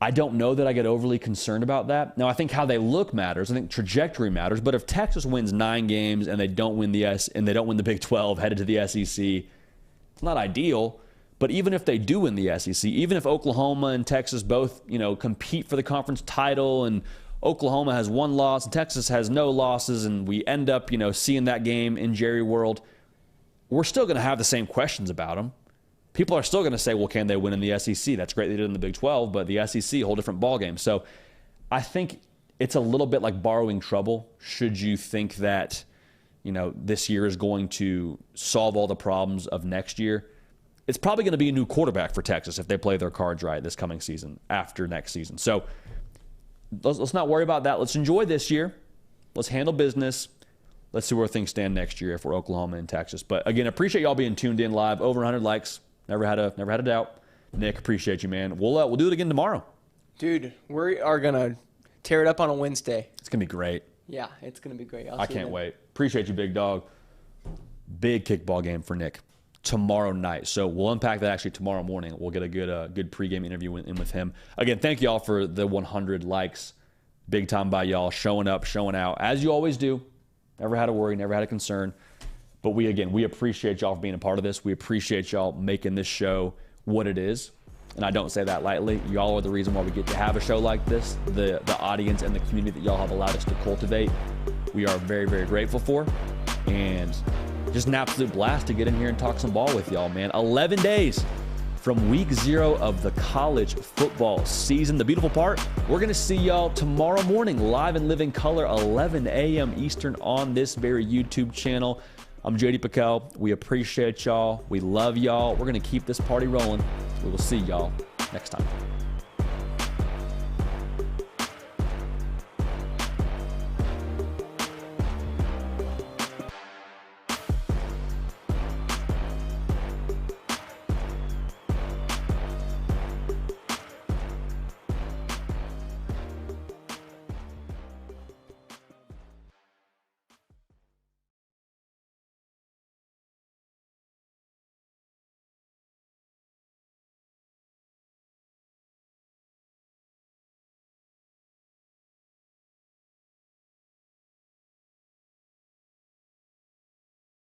I don't know that I get overly concerned about that. Now, I think how they look matters. I think trajectory matters. But if Texas wins 9 games and they don't win the Big 12 headed to the SEC, it's not ideal. But even if they do win the SEC, even if Oklahoma and Texas both, compete for the conference title, and Oklahoma has 1 loss and Texas has no losses, and we end up, seeing that game in Jerry World, we're still going to have the same questions about them. People are still going to say, well, can they win in the SEC? That's great they did in the Big 12, but the SEC, a whole different ballgame. So I think it's a little bit like borrowing trouble. Should you think that, this year is going to solve all the problems of next year? It's probably going to be a new quarterback for Texas if they play their cards right this coming season, after next season. So let's not worry about that. Let's enjoy this year. Let's handle business. Let's see where things stand next year if we're Oklahoma and Texas. But again, appreciate y'all being tuned in live. Over 100 likes. Never had a doubt. Nick, appreciate you, man. We'll do it again tomorrow.
Dude, we are going to tear it up on a Wednesday.
It's going to be great.
Yeah, it's going to be great.
I can't wait. Appreciate you, big dog. Big kickball game for Nick tomorrow night. So we'll unpack that actually tomorrow morning. We'll get a good pregame interview in with him. Again, thank y'all for the 100 likes. Big time by y'all. Showing up, showing out, as you always do. Never had a worry, never had a concern. But we appreciate y'all for being a part of this. We appreciate y'all making this show what it is. And I don't say that lightly. Y'all are the reason why we get to have a show like this. The audience and the community that y'all have allowed us to cultivate, we are very, very grateful for. And just an absolute blast to get in here and talk some ball with y'all, man. 11 days from week 0 of the college football season. The beautiful part, we're going to see y'all tomorrow morning, live in living color, 11 a.m. Eastern on this very YouTube channel. I'm JD Piquel. We appreciate y'all. We love y'all. We're going to keep this party rolling. We will see y'all next time.